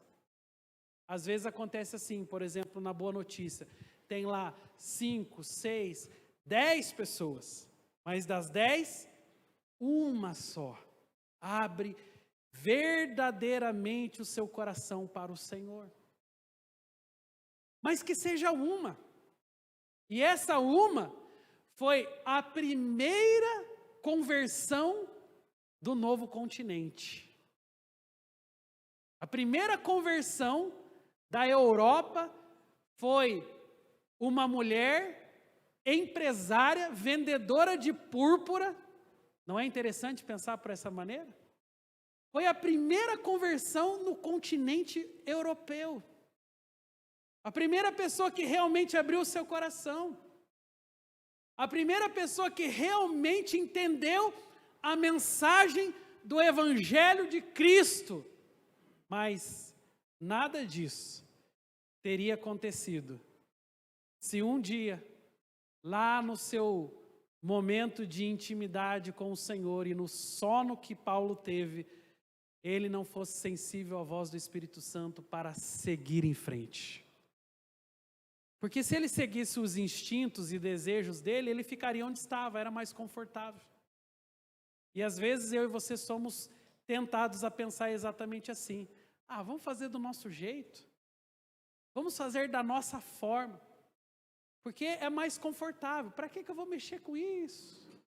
Às vezes acontece assim, por exemplo, na Boa Notícia, tem lá 5, 6, 10 pessoas, mas das 10, uma só abre verdadeiramente o seu coração para o Senhor. Mas que seja uma. E essa uma foi a primeira conversão do novo continente. A primeira conversão da Europa foi uma mulher empresária, vendedora de púrpura. Não é interessante pensar por essa maneira? Foi a primeira conversão no continente europeu. A primeira pessoa que realmente abriu o seu coração. A primeira pessoa que realmente entendeu a mensagem do Evangelho de Cristo. Mas nada disso teria acontecido se um dia, lá no seu momento de intimidade com o Senhor e no sono que Paulo teve, ele não fosse sensível à voz do Espírito Santo para seguir em frente. Porque se ele seguisse os instintos e desejos dele, ele ficaria onde estava, era mais confortável. E às vezes eu e você somos tentados a pensar exatamente assim. Vamos fazer do nosso jeito. Vamos fazer da nossa forma. Porque é mais confortável. Para que eu vou mexer com isso?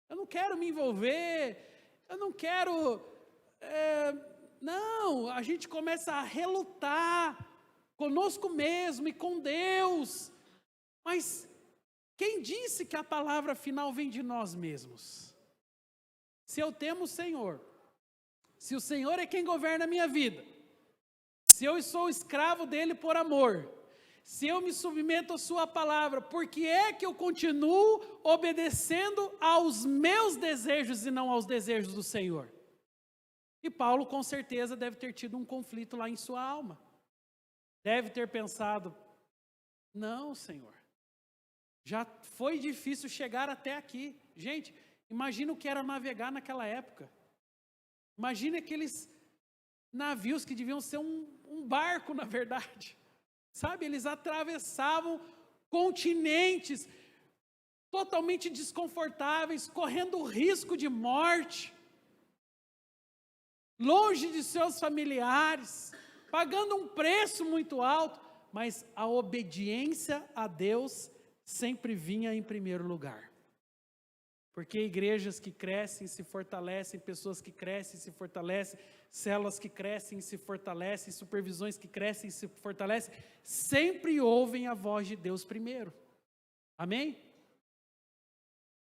Eu não quero me envolver. Eu não quero Não, a gente começa a relutar conosco mesmo e com Deus. Mas quem disse que a palavra final vem de nós mesmos? Se eu temo o Senhor, se o Senhor é quem governa a minha vida, se eu sou escravo dele por amor, se eu me submeto à sua palavra, por que é que eu continuo obedecendo aos meus desejos e não aos desejos do Senhor? E Paulo com certeza deve ter tido um conflito lá em sua alma. Deve ter pensado, não, Senhor, já foi difícil chegar até aqui. Gente, imagina o que era navegar naquela época. Imagina aqueles navios que deviam ser um barco, na verdade. Sabe, eles atravessavam continentes totalmente desconfortáveis, correndo risco de morte, longe de seus familiares, pagando um preço muito alto, mas a obediência a Deus sempre vinha em primeiro lugar. Porque igrejas que crescem, se fortalecem, pessoas que crescem, se fortalecem, células que crescem, se fortalecem, supervisões que crescem, se fortalecem, sempre ouvem a voz de Deus primeiro. Amém?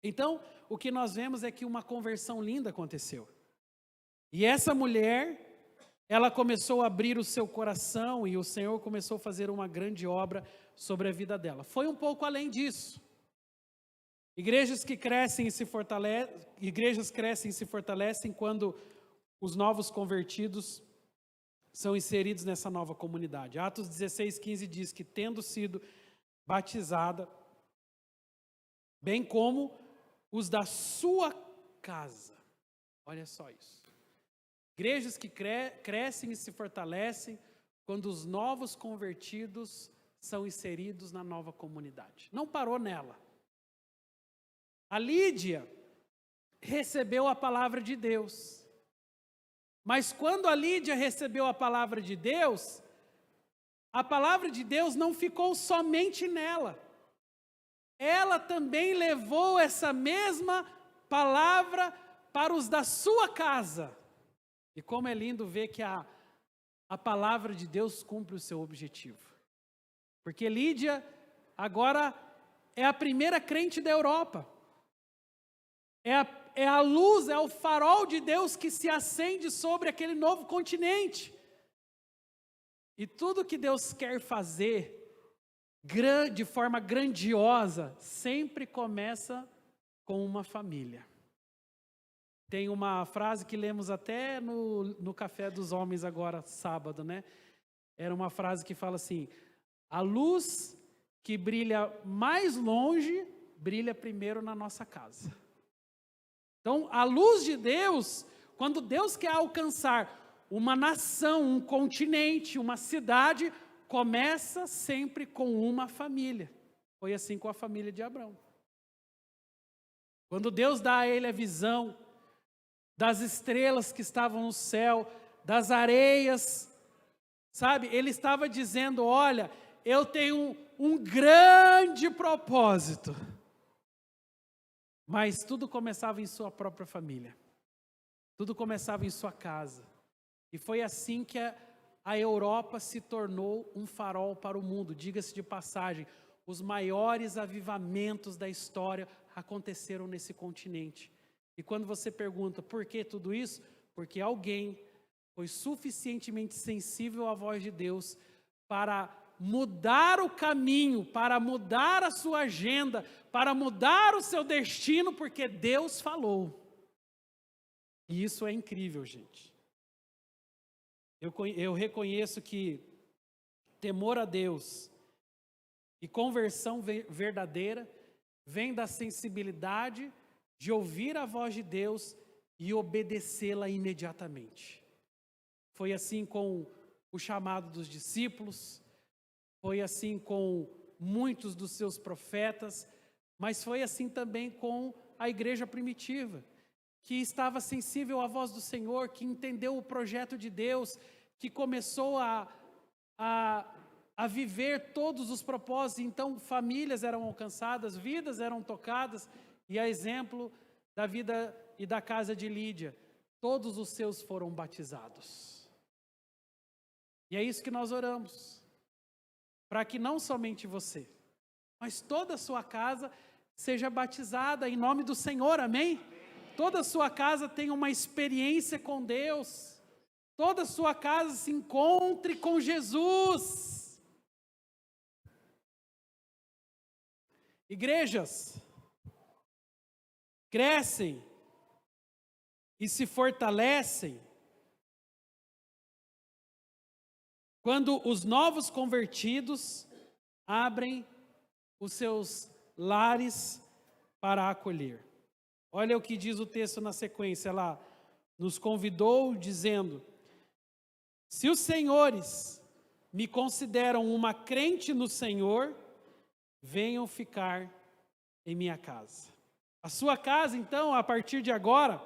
Então, o que nós vemos é que uma conversão linda aconteceu. E essa mulher, ela começou a abrir o seu coração e o Senhor começou a fazer uma grande obra sobre a vida dela. Foi um pouco além disso. Igrejas crescem e se fortalecem quando os novos convertidos são inseridos nessa nova comunidade. Atos 16:15 diz que tendo sido batizada, bem como os da sua casa. Olha só isso. Igrejas que crescem e se fortalecem quando os novos convertidos são inseridos na nova comunidade. Não parou nela. A Lídia recebeu a palavra de Deus. Mas quando a Lídia recebeu a palavra de Deus não ficou somente nela. Ela também levou essa mesma palavra para os da sua casa. E como é lindo ver que a palavra de Deus cumpre o seu objetivo. Porque Lídia agora é a primeira crente da Europa. É a luz, é o farol de Deus que se acende sobre aquele novo continente. E tudo que Deus quer fazer de forma grandiosa, sempre começa com uma família. Tem uma frase que lemos até no Café dos Homens agora, sábado, né? Era uma frase que fala assim, a luz que brilha mais longe, brilha primeiro na nossa casa. Então, a luz de Deus, quando Deus quer alcançar uma nação, um continente, uma cidade, começa sempre com uma família. Foi assim com a família de Abraão. Quando Deus dá a ele a visão das estrelas que estavam no céu, das areias, sabe? Ele estava dizendo, olha, eu tenho um grande propósito. Mas tudo começava em sua própria família. Tudo começava em sua casa. E foi assim que a Europa se tornou um farol para o mundo. Diga-se de passagem, os maiores avivamentos da história aconteceram nesse continente. E quando você pergunta por que tudo isso? Porque alguém foi suficientemente sensível à voz de Deus para mudar o caminho, para mudar a sua agenda, para mudar o seu destino, porque Deus falou. E isso é incrível, gente. Eu reconheço que temor a Deus e conversão verdadeira vem da sensibilidade de ouvir a voz de Deus e obedecê-la imediatamente. Foi assim com o chamado dos discípulos, foi assim com muitos dos seus profetas, mas foi assim também com a igreja primitiva, que estava sensível à voz do Senhor, que entendeu o projeto de Deus, que começou a viver todos os propósitos. Então famílias eram alcançadas, vidas eram tocadas, e a exemplo da vida e da casa de Lídia, todos os seus foram batizados. E é isso que nós oramos, para que não somente você, mas toda a sua casa seja batizada em nome do Senhor, amém? Toda a sua casa tenha uma experiência com Deus, toda a sua casa se encontre com Jesus. Igrejas crescem e se fortalecem quando os novos convertidos abrem os seus lares para acolher. Olha o que diz o texto na sequência lá. Nos convidou dizendo: se os senhores me consideram uma crente no Senhor, venham ficar em minha casa. A sua casa, então, a partir de agora,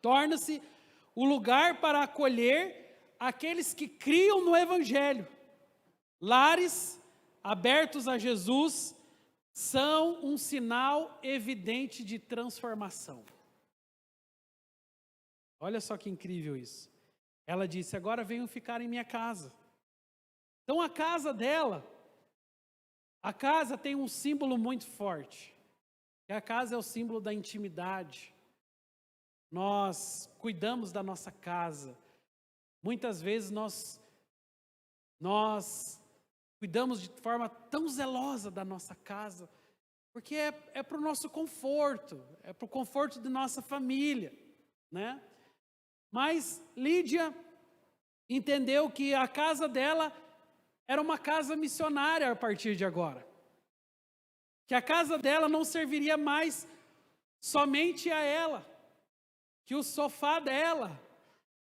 torna-se o lugar para acolher aqueles que criam no Evangelho. Lares abertos a Jesus são um sinal evidente de transformação. Olha só que incrível isso. Ela disse: agora venham ficar em minha casa. Então a casa dela, a casa tem um símbolo muito forte. Que a casa é o símbolo da intimidade. Nós cuidamos da nossa casa. Muitas vezes nós cuidamos de forma tão zelosa da nossa casa, porque é para o nosso conforto, é para o conforto de nossa família, né? Mas Lídia entendeu que a casa dela era uma casa missionária a partir de agora. Que a casa dela não serviria mais somente a ela, que o sofá dela,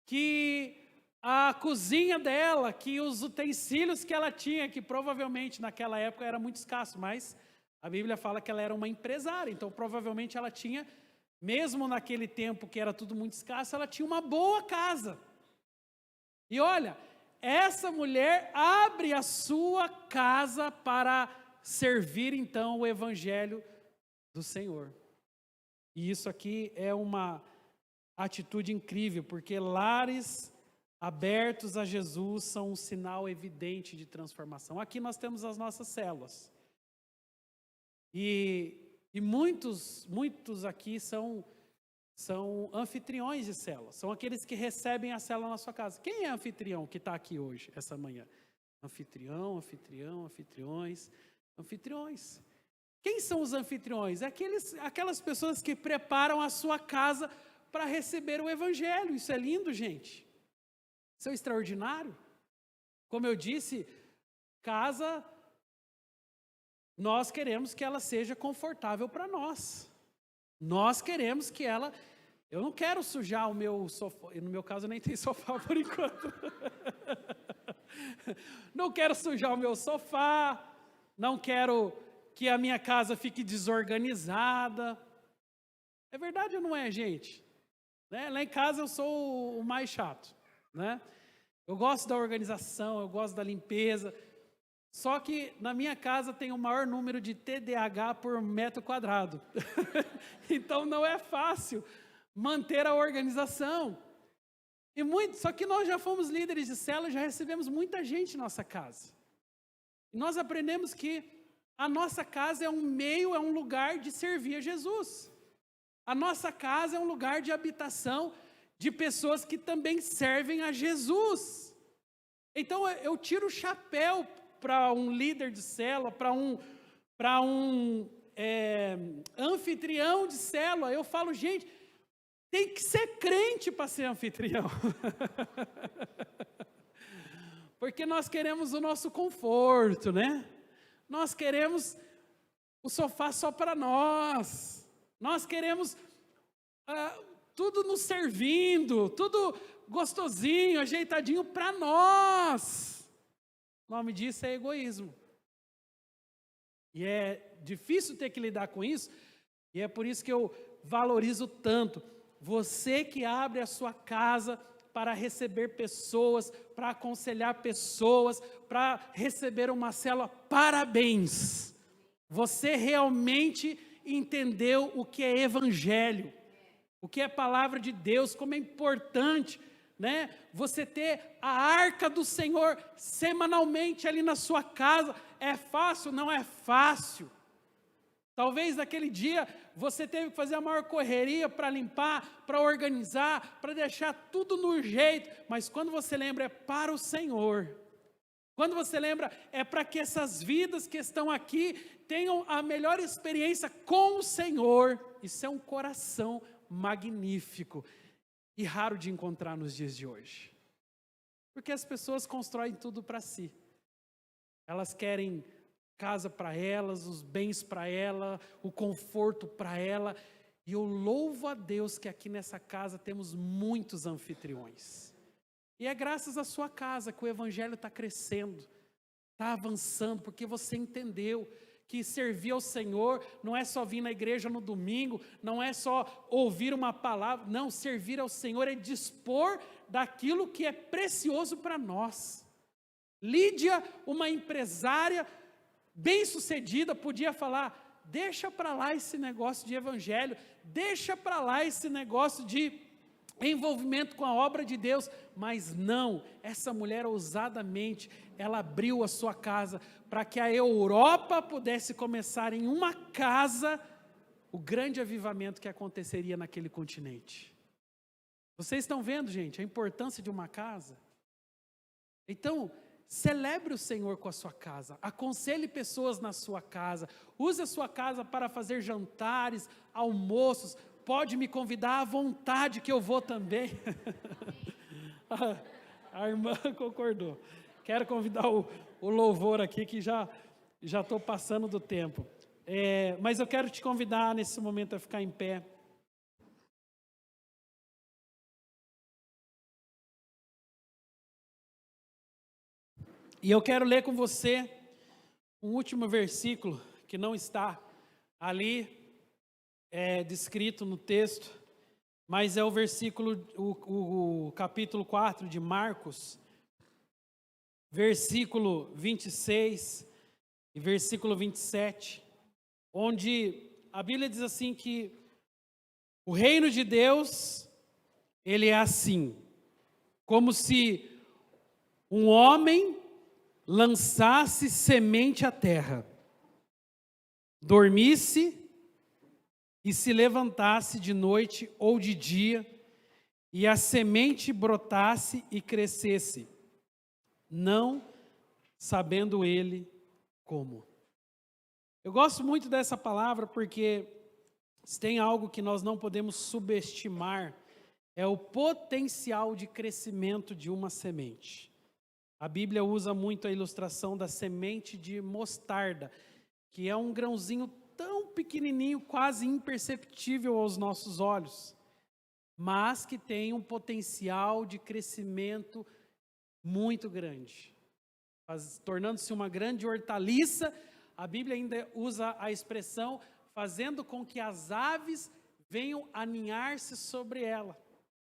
que a cozinha dela, que os utensílios que ela tinha, que provavelmente naquela época era muito escasso, mas a Bíblia fala que ela era uma empresária, então provavelmente ela tinha, mesmo naquele tempo que era tudo muito escasso, ela tinha uma boa casa. E olha, essa mulher abre a sua casa para servir então o Evangelho do Senhor. E isso aqui é uma atitude incrível, porque lares abertos a Jesus são um sinal evidente de transformação. Aqui nós temos as nossas células. E muitos aqui são anfitriões de célula. São aqueles que recebem a célula na sua casa. Quem é anfitrião que está aqui hoje, essa manhã? Anfitriões. Quem são os anfitriões? Aquelas pessoas que preparam a sua casa para receber o Evangelho. Isso é lindo, gente. Isso é extraordinário. Como eu disse, casa, nós queremos que ela seja confortável para nós. Nós queremos que ela... Eu não quero sujar o meu sofá. No meu caso, nem tem sofá por enquanto. Não quero sujar o meu sofá. Não quero que a minha casa fique desorganizada. É verdade ou não é, gente? Né? Lá em casa eu sou o mais chato, né? Eu gosto da organização, eu gosto da limpeza. Só que na minha casa tem o maior número de TDAH por metro quadrado. Então não é fácil manter a organização. Só que nós já fomos líderes de célula, já recebemos muita gente em nossa casa. E nós aprendemos que a nossa casa é um meio, é um lugar de servir a Jesus. A nossa casa é um lugar de habitação de pessoas que também servem a Jesus. Então eu tiro o chapéu para um líder de célula, para um anfitrião de célula. Eu falo, gente, tem que ser crente para ser anfitrião. Porque nós queremos o nosso conforto, né? Nós queremos o sofá só para nós. Nós queremos tudo nos servindo, tudo gostosinho, ajeitadinho para nós. O nome disso é egoísmo. E é difícil ter que lidar com isso, e é por isso que eu valorizo tanto. Você que abre a sua casa para receber pessoas, para aconselhar pessoas, para receber uma célula, parabéns! Você realmente entendeu o que é evangelho. o que é palavra de Deus, como é importante, né? Você ter a arca do Senhor semanalmente ali na sua casa. É fácil? Não é fácil. Talvez naquele dia você teve que fazer a maior correria para limpar, para organizar, para deixar tudo no jeito, mas quando você lembra, é para o Senhor. Quando você lembra, é para que essas vidas que estão aqui tenham a melhor experiência com o Senhor. Isso é um coração magnífico e raro de encontrar nos dias de hoje. Porque as pessoas constroem tudo para si. Elas querem casa para elas, os bens para ela, o conforto para ela. E eu louvo a Deus que aqui nessa casa temos muitos anfitriões. E é graças à sua casa que o Evangelho está crescendo, está avançando, porque você entendeu que servir ao Senhor não é só vir na igreja no domingo, não é só ouvir uma palavra, não, servir ao Senhor é dispor daquilo que é precioso para nós. Lídia, uma empresária bem-sucedida, podia falar, deixa para lá esse negócio de evangelho, deixa para lá esse negócio de envolvimento com a obra de Deus, mas não, essa mulher ousadamente, ela abriu a sua casa, para que a Europa pudesse começar em uma casa, o grande avivamento que aconteceria naquele continente. Vocês estão vendo, gente, a importância de uma casa? Então, celebre o Senhor com a sua casa, aconselhe pessoas na sua casa, use a sua casa para fazer jantares, almoços, pode me convidar à vontade que eu vou também. A irmã concordou. Quero convidar o louvor aqui que já estou passando do tempo. Mas eu quero te convidar nesse momento a ficar em pé. E eu quero ler com você um último versículo que não está ali descrito no texto, mas é o versículo, o capítulo 4 de Marcos, versículo 26 e versículo 27, onde a Bíblia diz assim que o reino de Deus, ele é assim, como se um homem lançasse semente à terra, dormisse e se levantasse de noite ou de dia, e a semente brotasse e crescesse, não sabendo ele como. Eu gosto muito dessa palavra porque se tem algo que nós não podemos subestimar, é o potencial de crescimento de uma semente. A Bíblia usa muito a ilustração da semente de mostarda, que é um grãozinho tão pequenininho, quase imperceptível aos nossos olhos, mas que tem um potencial de crescimento muito grande, tornando-se uma grande hortaliça. A Bíblia ainda usa a expressão, fazendo com que as aves venham aninhar-se sobre ela,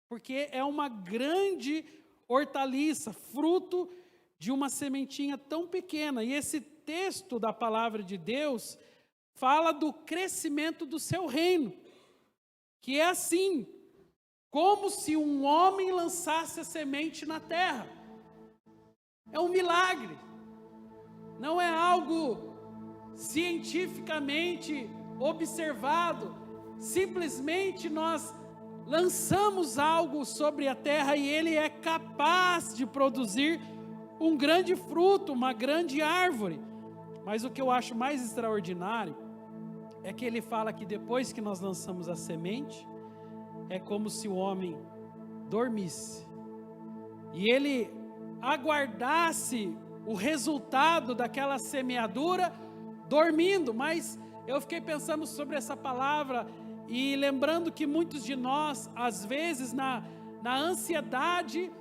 porque é uma grande hortaliça, fruto de uma sementinha tão pequena. E esse texto da palavra de Deus fala do crescimento do seu reino, que é assim, como se um homem lançasse a semente na terra. É um milagre, não é algo cientificamente observado, simplesmente nós lançamos algo sobre a terra e ele é capaz de produzir um grande fruto, uma grande árvore. Mas o que eu acho mais extraordinário é que ele fala que depois que nós lançamos a semente, é como se o homem dormisse e ele aguardasse o resultado daquela semeadura dormindo. Mas eu fiquei pensando sobre essa palavra e lembrando que muitos de nós, às vezes, na ansiedade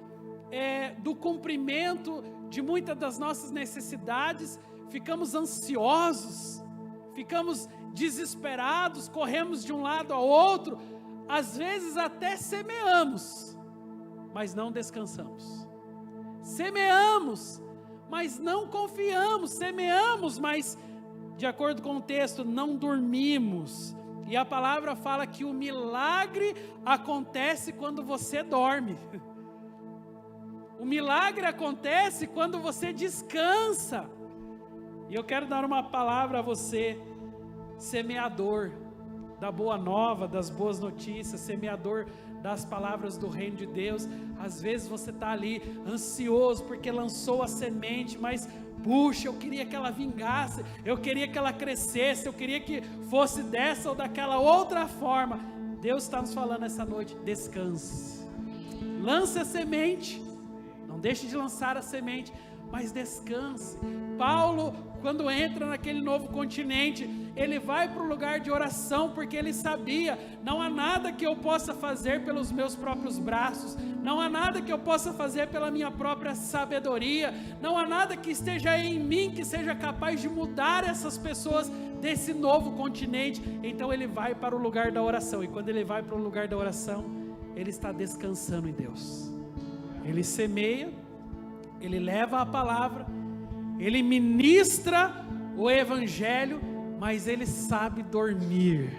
do cumprimento de muitas das nossas necessidades, ficamos ansiosos, ficamos desesperados, corremos de um lado ao outro, às vezes até semeamos, mas não descansamos. Semeamos, mas não confiamos. Semeamos, mas, de acordo com o texto, não dormimos. E a palavra fala que o milagre acontece quando você dorme. O milagre acontece quando você descansa. E eu quero dar uma palavra a você, semeador da boa nova, das boas notícias, semeador das palavras do reino de Deus. Às vezes você está ali ansioso porque lançou a semente, mas puxa, eu queria que ela vingasse, eu queria que ela crescesse, eu queria que fosse dessa ou daquela outra forma. Deus está nos falando essa noite: descanse, lance a semente, não deixe de lançar a semente, mas descanse. Paulo, quando entra naquele novo continente, ele vai para o lugar de oração, porque ele sabia: não há nada que eu possa fazer pelos meus próprios braços, não há nada que eu possa fazer pela minha própria sabedoria, não há nada que esteja em mim que seja capaz de mudar essas pessoas desse novo continente. Então ele vai para o lugar da oração, e quando ele vai para o lugar da oração, ele está descansando em Deus. Ele semeia, ele leva a palavra, ele ministra o evangelho, mas ele sabe dormir.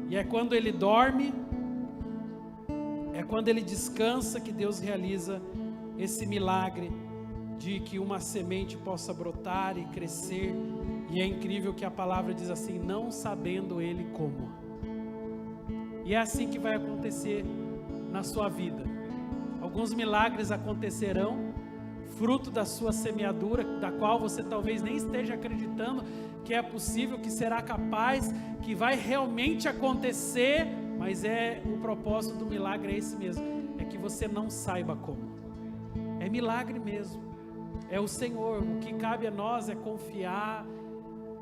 E é quando ele dorme, é quando ele descansa, que Deus realiza esse milagre de que uma semente possa brotar e crescer. E é incrível que a palavra diz assim: não sabendo ele como. E é assim que vai acontecer na sua vida. Alguns milagres acontecerão fruto da sua semeadura, da qual você talvez nem esteja acreditando que é possível, que será capaz, que vai realmente acontecer, mas o propósito do milagre é esse mesmo, é que você não saiba como. É milagre mesmo, é o Senhor. O que cabe a nós é confiar,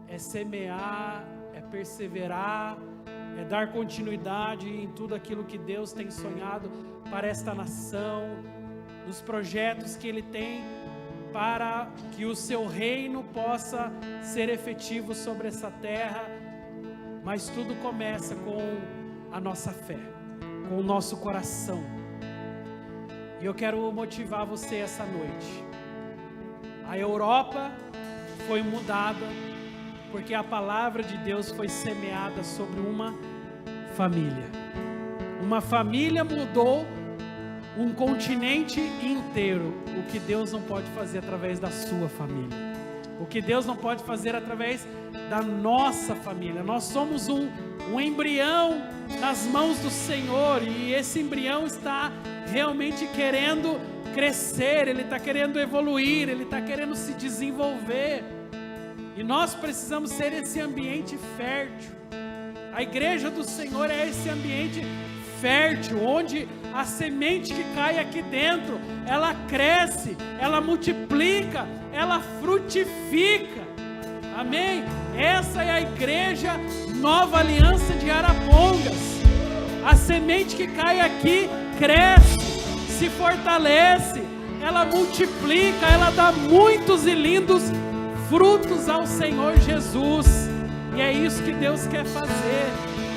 é semear, é perseverar, é dar continuidade em tudo aquilo que Deus tem sonhado para esta nação, nos projetos que Ele tem para que o seu reino possa ser efetivo sobre essa terra. Mas tudo começa com a nossa fé, com o nosso coração. E eu quero motivar você essa noite. A Europa foi mudada porque a palavra de Deus foi semeada sobre uma família. Uma família mudou um continente inteiro. O que Deus não pode fazer através da sua família, o que Deus não pode fazer através da nossa família. Nós somos um embrião nas mãos do Senhor, e esse embrião está realmente querendo crescer, ele está querendo evoluir, ele está querendo se desenvolver, e nós precisamos ser esse ambiente fértil. A igreja do Senhor é esse ambiente fértil, onde a semente que cai aqui dentro, ela cresce, ela multiplica, ela frutifica. Amém? Essa é a igreja Nova Aliança de Arapongas. A semente que cai aqui cresce, se fortalece, ela multiplica, ela dá muitos e lindos frutos ao Senhor Jesus. E é isso que Deus quer fazer.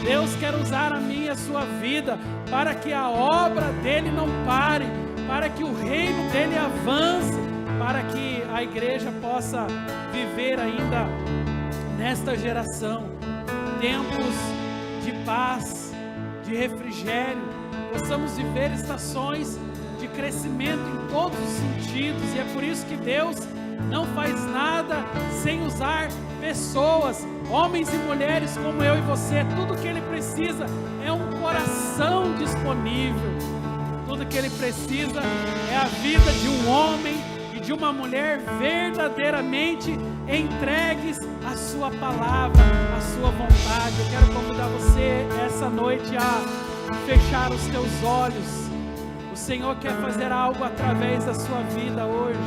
Deus quer usar a minha e a sua vida para que a obra dele não pare, para que o reino dele avance, para que a igreja possa viver ainda nesta geração tempos de paz, de refrigério, possamos viver estações de crescimento em todos os sentidos. E é por isso que Deus não faz nada sem usar pessoas, homens e mulheres como eu e você. Tudo que Ele precisa é um coração disponível. Tudo que Ele precisa é a vida de um homem e de uma mulher verdadeiramente entregues à sua palavra, à sua vontade. Eu quero convidar você essa noite a fechar os teus olhos. O Senhor quer fazer algo através da sua vida hoje.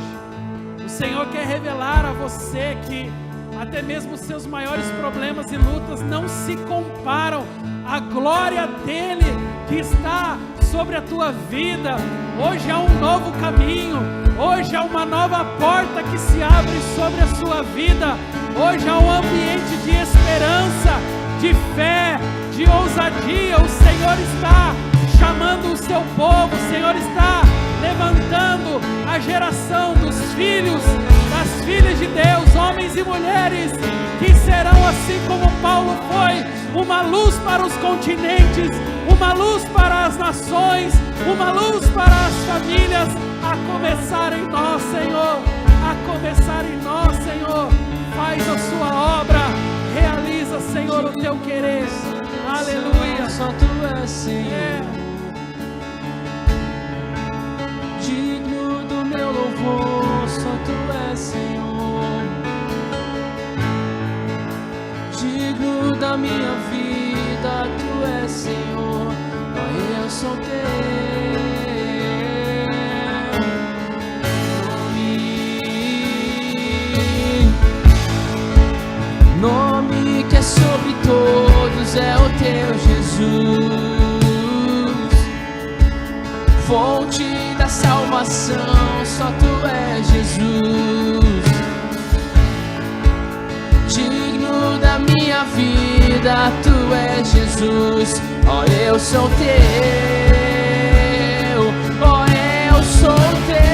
O Senhor quer revelar a você que até mesmo os seus maiores problemas e lutas não se comparam à glória dele que está sobre a tua vida. Hoje há um novo caminho, hoje há uma nova porta que se abre sobre a sua vida. Hoje há um ambiente de esperança, de fé, de ousadia. O Senhor está chamando o seu povo, o Senhor está levantando a geração dos filhos, das filhas de Deus, homens e mulheres que serão assim como Paulo foi, uma luz para os continentes, uma luz para as nações, uma luz para as famílias, a começar em nós, Senhor, a começar em nós, Senhor. Faz a sua obra, realiza, Senhor, o teu querer. Aleluia. Só tu és, Senhor, digno do meu louvor. Só tu és, Senhor, digno da minha vida. Tu és, Senhor, eu sou teu. Nome que é sobre todos é o teu Jesus, fonte da salvação, só tu és Jesus, digno da minha vida, tu és Jesus, ó eu sou teu, ó eu sou teu.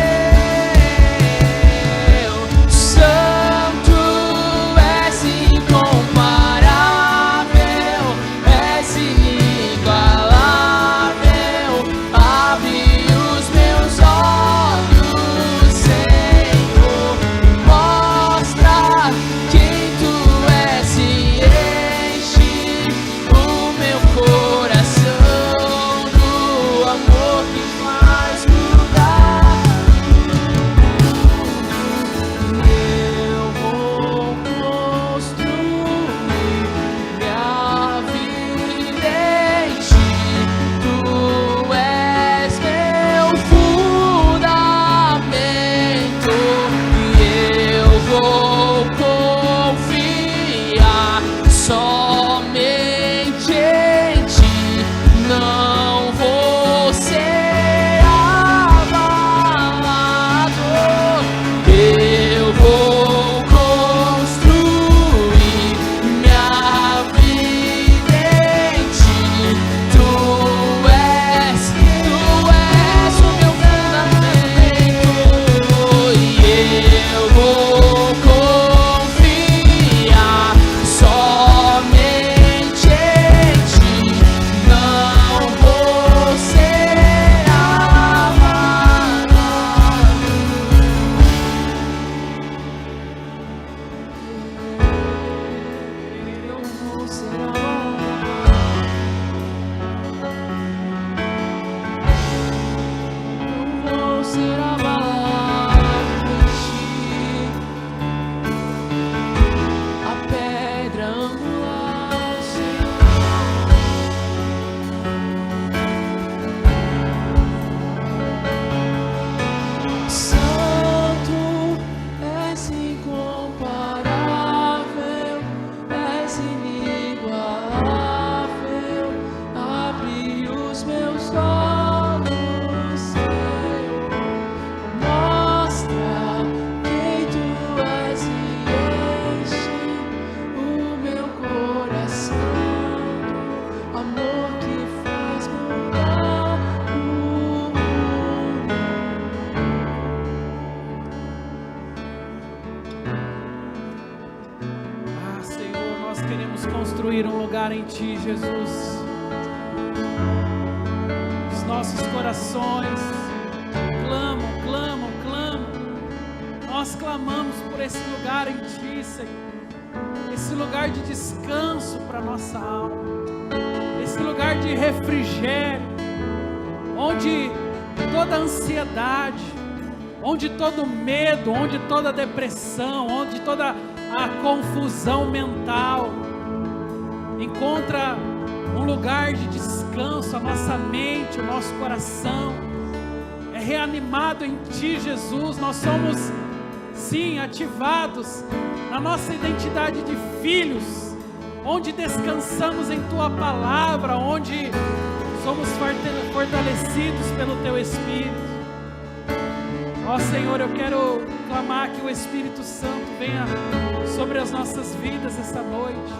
construir um lugar em Ti, Jesus. Os nossos corações clamam, clamam, clamam. Nós clamamos por esse lugar em Ti, Senhor. Esse lugar de descanso para nossa alma. Esse lugar de refrigério, onde toda ansiedade, onde todo medo, onde toda depressão, onde toda a confusão mental encontra um lugar de descanso. A nossa mente, o nosso coração é reanimado em Ti, Jesus. Nós somos, sim, ativados na nossa identidade de filhos, onde descansamos em Tua palavra, onde somos fortalecidos pelo Teu Espírito. Ó Senhor, eu quero clamar que o Espírito Santo venha sobre as nossas vidas essa noite.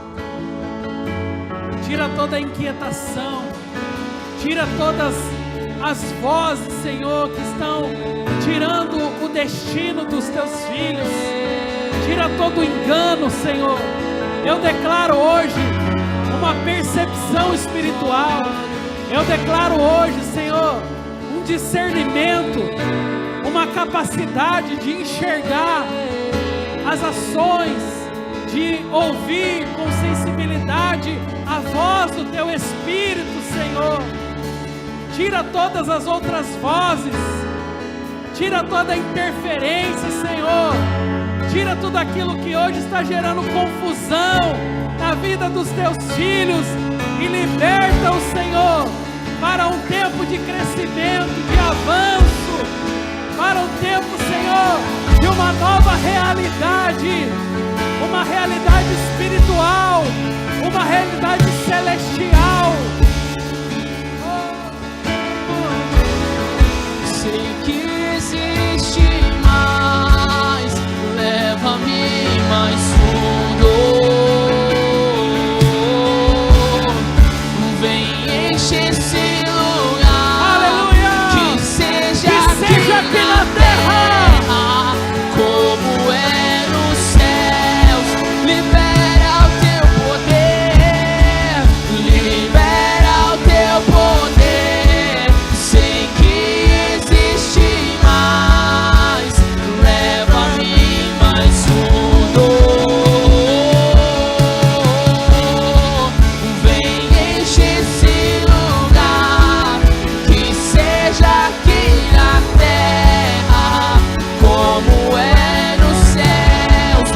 Tira toda a inquietação, tira todas as vozes, Senhor, que estão tirando o destino dos Teus filhos. Tira todo o engano, Senhor. Eu declaro hoje uma percepção espiritual. Eu declaro hoje, Senhor, um discernimento, uma capacidade de enxergar as ações, de ouvir com sensibilidade a voz do Teu Espírito, Senhor. Tira todas as outras vozes, tira toda a interferência, Senhor. Tira tudo aquilo que hoje está gerando confusão na vida dos Teus filhos e liberta-os, Senhor, para um tempo de crescimento, de avanço, para um tempo, Senhor, de uma nova realidade, uma realidade espiritual, uma realidade celestial. Sei que existe mais, leva-me mais fundo. Vem encher esse lugar. Aleluia! Que seja aqui na terra como é nos céus. Libera o Teu poder, libera o Teu poder. Sei que existe mais, leva-me mais fundo. Vem encher esse lugar, que seja aqui na terra como é nos céus.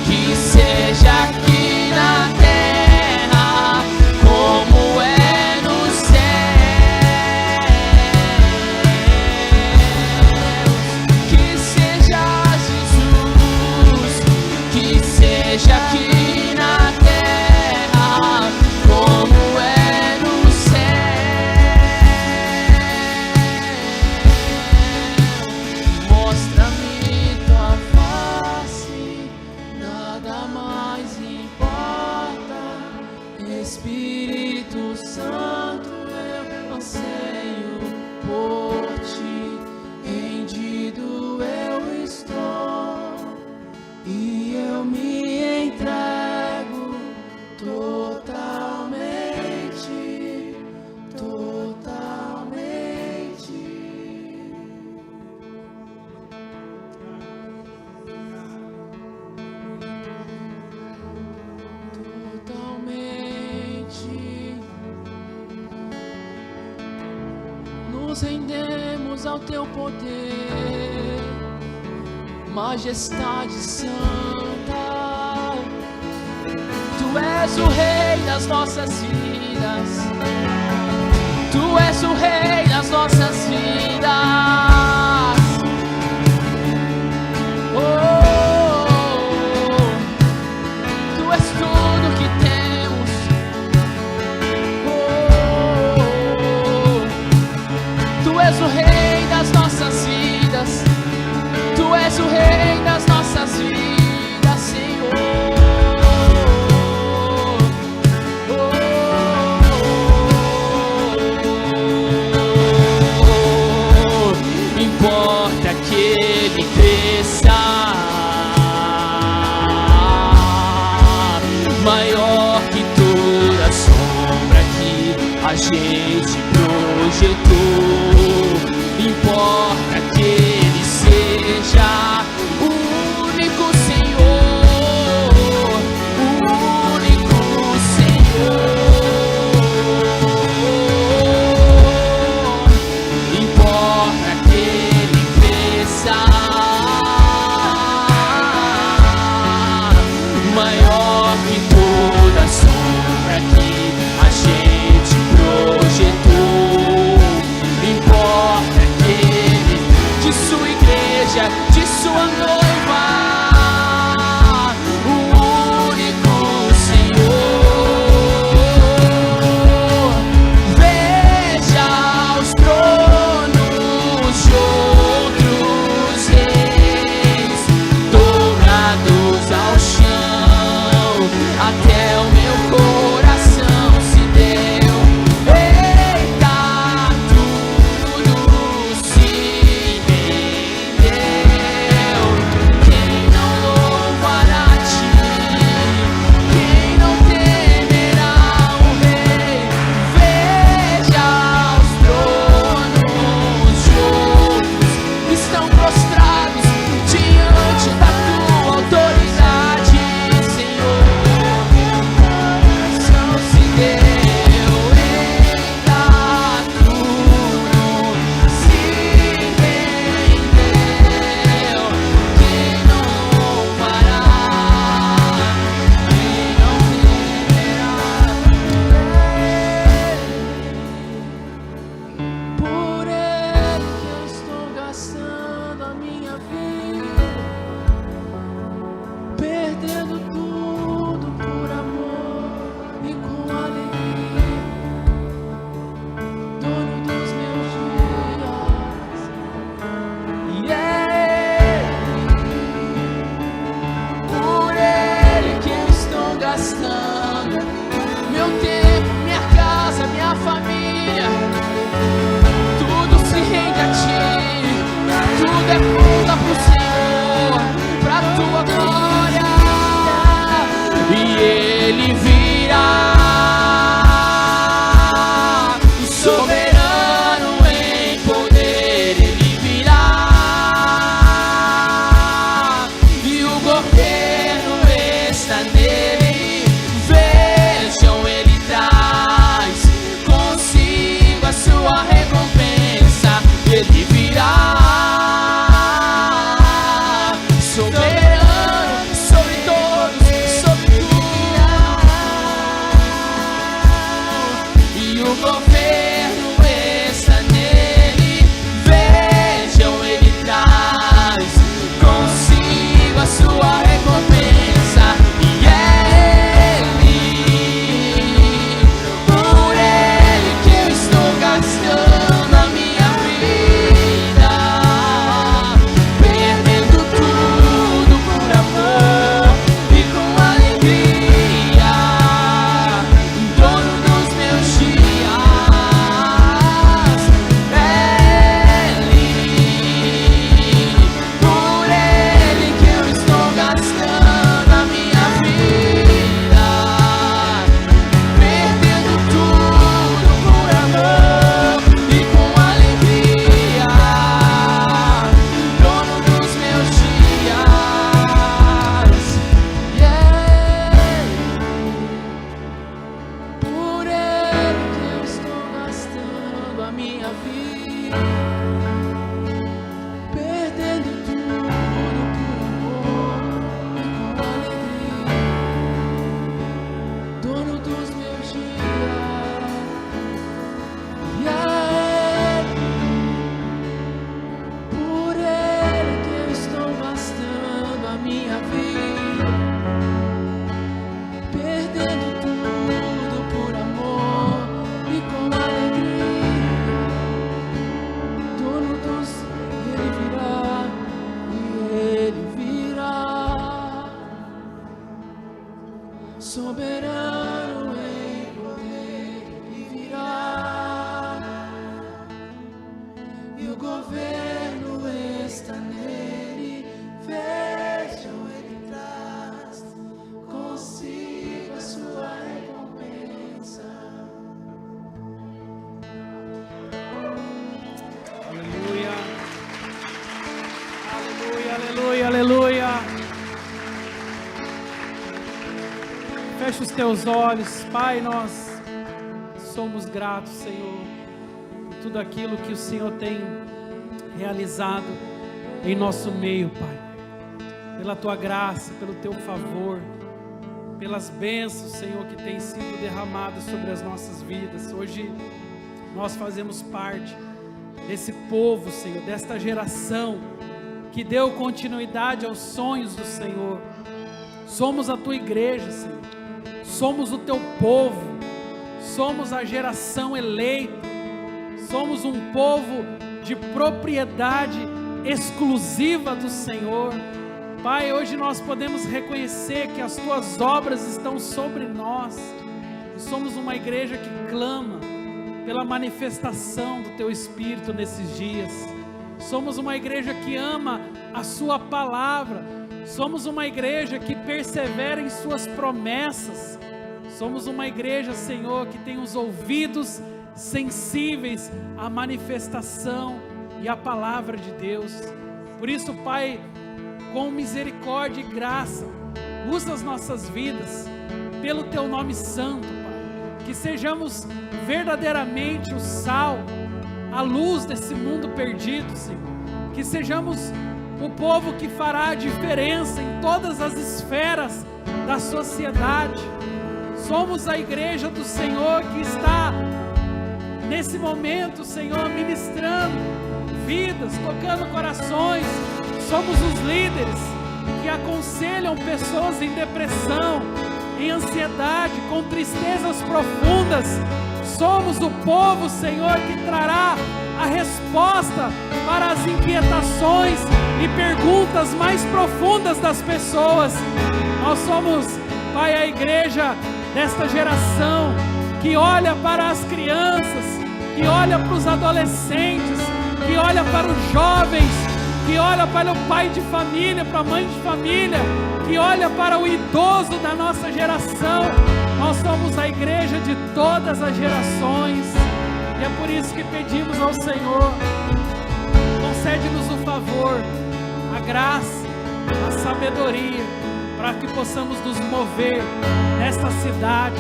Que seja aqui na terra como é nos céus. Que seja Jesus, que seja aqui na terra como é nos céus. Mostra-me Tua face, nada mais importa. Espírito Santo, eu anseio por Ti, rendido eu estou, e eu me entrego totalmente, totalmente. Totalmente. Nos rendemos ao Teu poder, majestade santa. Tu és o Rei das nossas vidas, Tu és o Rei das nossas vidas. Tu és tudo que temos. Tu és o Rei das nossas vidas, Tu és o Rei das nossas vidas, Senhor. Importa que Ele cresça, maior que toda sombra que a gente projetou. Importa que Ele seja o único Senhor, o único Senhor. Importa que Ele cresça, maior que toda sombra que a gente projetou. Importa que Ele, de sua igreja, de sua tudo é conta pro Senhor, pra tua glória, e Ele virá, soberano em poder, Ele virá, e o governo está nele. Vejam, Ele traz consigo a sua recompensa. Ele virá, soberano sobre todos, sobre tudo, e o governo está nele. Vejam, Ele traz consigo a sua recompensa, e é Ele, por Ele que eu estou gastando a minha vida, perdendo tudo por amor e com alegria, dono dos meus dias. É Ele, por Ele que eu estou gastando a minha vida, perdendo tudo por amor e com alegria, dono dos meus dias. Por Ele que eu estou gastando a minha vida, perdendo tudo por amor e com alegria, dono dos meus dias. E é por Ele que eu estou gastando a minha vida, perdendo tudo por amor e com alegria, dono dos. Ele virá, e Ele virá, soberano em poder, Ele virá, e o governo está nele. Vejam, Ele traz consigo a sua recompensa. Aleluia. Aleluia, aleluia, aleluia. Feche os teus olhos. Pai, nós somos gratos, Senhor, por tudo aquilo que o Senhor tem realizado em nosso meio, Pai. Pela tua graça, pelo teu favor, pelas bênçãos, Senhor, que têm sido derramadas sobre as nossas vidas. Hoje nós fazemos parte desse povo, Senhor, desta geração que deu continuidade aos sonhos do Senhor. Somos a tua igreja, Senhor. Somos o teu povo. Somos a geração eleita. Somos um povo de propriedade exclusiva do Senhor. Pai, hoje nós podemos reconhecer que as tuas obras estão sobre nós. Somos uma igreja que clama pela manifestação do teu Espírito nesses dias. Somos uma igreja que ama a sua palavra. Somos uma igreja que persevera em suas promessas. Somos uma igreja, Senhor, que tem os ouvidos sensíveis à manifestação e à palavra de Deus. Por isso, Pai, com misericórdia e graça, usa as nossas vidas pelo teu nome santo, Pai. Que sejamos verdadeiramente o sal, a luz desse mundo perdido, Senhor. Que sejamos o povo que fará a diferença em todas as esferas da sociedade. Somos a igreja do Senhor que está nesse momento, Senhor, ministrando vidas, tocando corações. Somos os líderes que aconselham pessoas em depressão, em ansiedade, com tristezas profundas. Somos o povo, Senhor, que trará a resposta para as inquietações e perguntas mais profundas das pessoas. Nós somos, Pai, a igreja desta geração que olha para as crianças, que olha para os adolescentes, que olha para os jovens que olha para o pai de família, para a mãe de família, que olha para o idoso da nossa geração. Nós somos a igreja de todas as gerações, e é por isso que pedimos ao Senhor, concede-nos o favor, a graça, a sabedoria, para que possamos nos mover nesta cidade,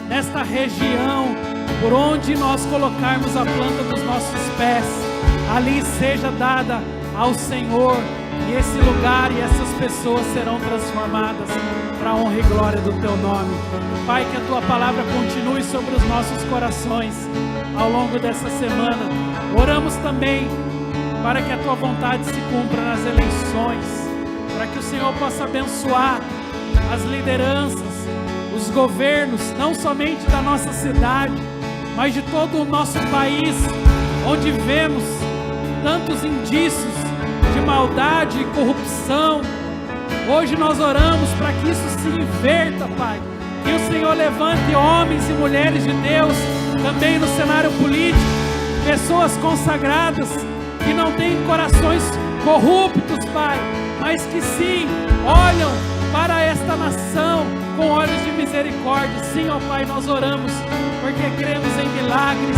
nesta região, por onde nós colocarmos a planta dos nossos pés, ali seja dada ao Senhor, e esse lugar e essas pessoas serão transformadas para a honra e glória do Teu nome. Pai, que a Tua palavra continue sobre os nossos corações ao longo dessa semana. Oramos também para que a Tua vontade se cumpra nas eleições, para que o Senhor possa abençoar as lideranças, os governos, não somente da nossa cidade, mas de todo o nosso país, onde vemos tantos indícios de maldade e corrupção. Hoje nós oramos para que isso se inverta, Pai, que o Senhor levante homens e mulheres de Deus, também no cenário político, pessoas consagradas, que não têm corações corruptos, Pai, mas que sim, olham para esta nação com olhos de misericórdia. Sim, ó Pai, nós oramos, porque cremos em milagres,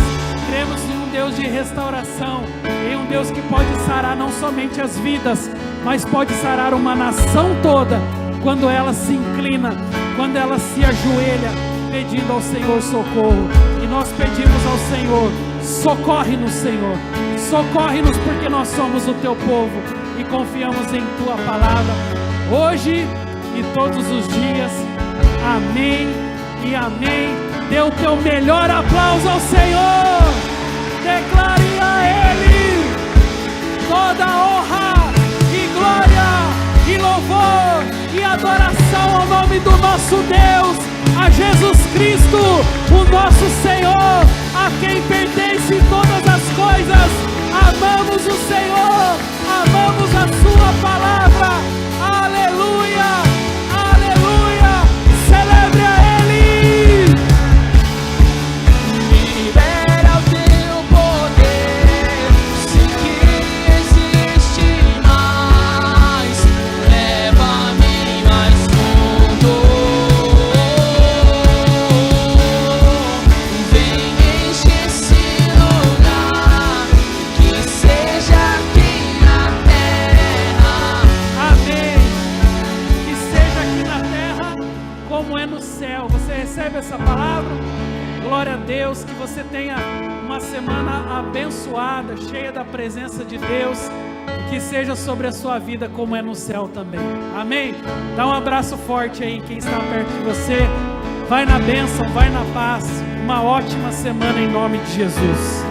cremos em um Deus de restauração, em um Deus que pode sarar não somente as vidas, mas pode sarar uma nação toda, quando ela se inclina, quando ela se ajoelha, pedindo ao Senhor socorro. E nós pedimos ao Senhor, socorre-nos, Senhor, socorre-nos, porque nós somos o Teu povo, e confiamos em Tua palavra, hoje e todos os dias. Amém e amém. Dê o teu melhor aplauso ao Senhor. Declare a Ele toda honra e glória e louvor e adoração ao nome do nosso Deus, a Jesus Cristo, o nosso Senhor, a quem pertencem todas as coisas. Amamos o Senhor, amamos a Sua palavra. Aleluia, aleluia. Celebre a Ele. Me libera o Teu poder, sei que existe mais. Leva-me mais fundo. Vem, enche esse lugar, que seja aqui na terra. Amém. Que seja aqui na terra como é no céu. Você recebe essa palavra? Glória a Deus. Que você tenha uma semana abençoada, cheia da presença de Deus. Que seja sobre a sua vida como é no céu também. Amém? Dá um abraço forte aí em quem está perto de você. Vai na bênção, vai na paz. Uma ótima semana em nome de Jesus.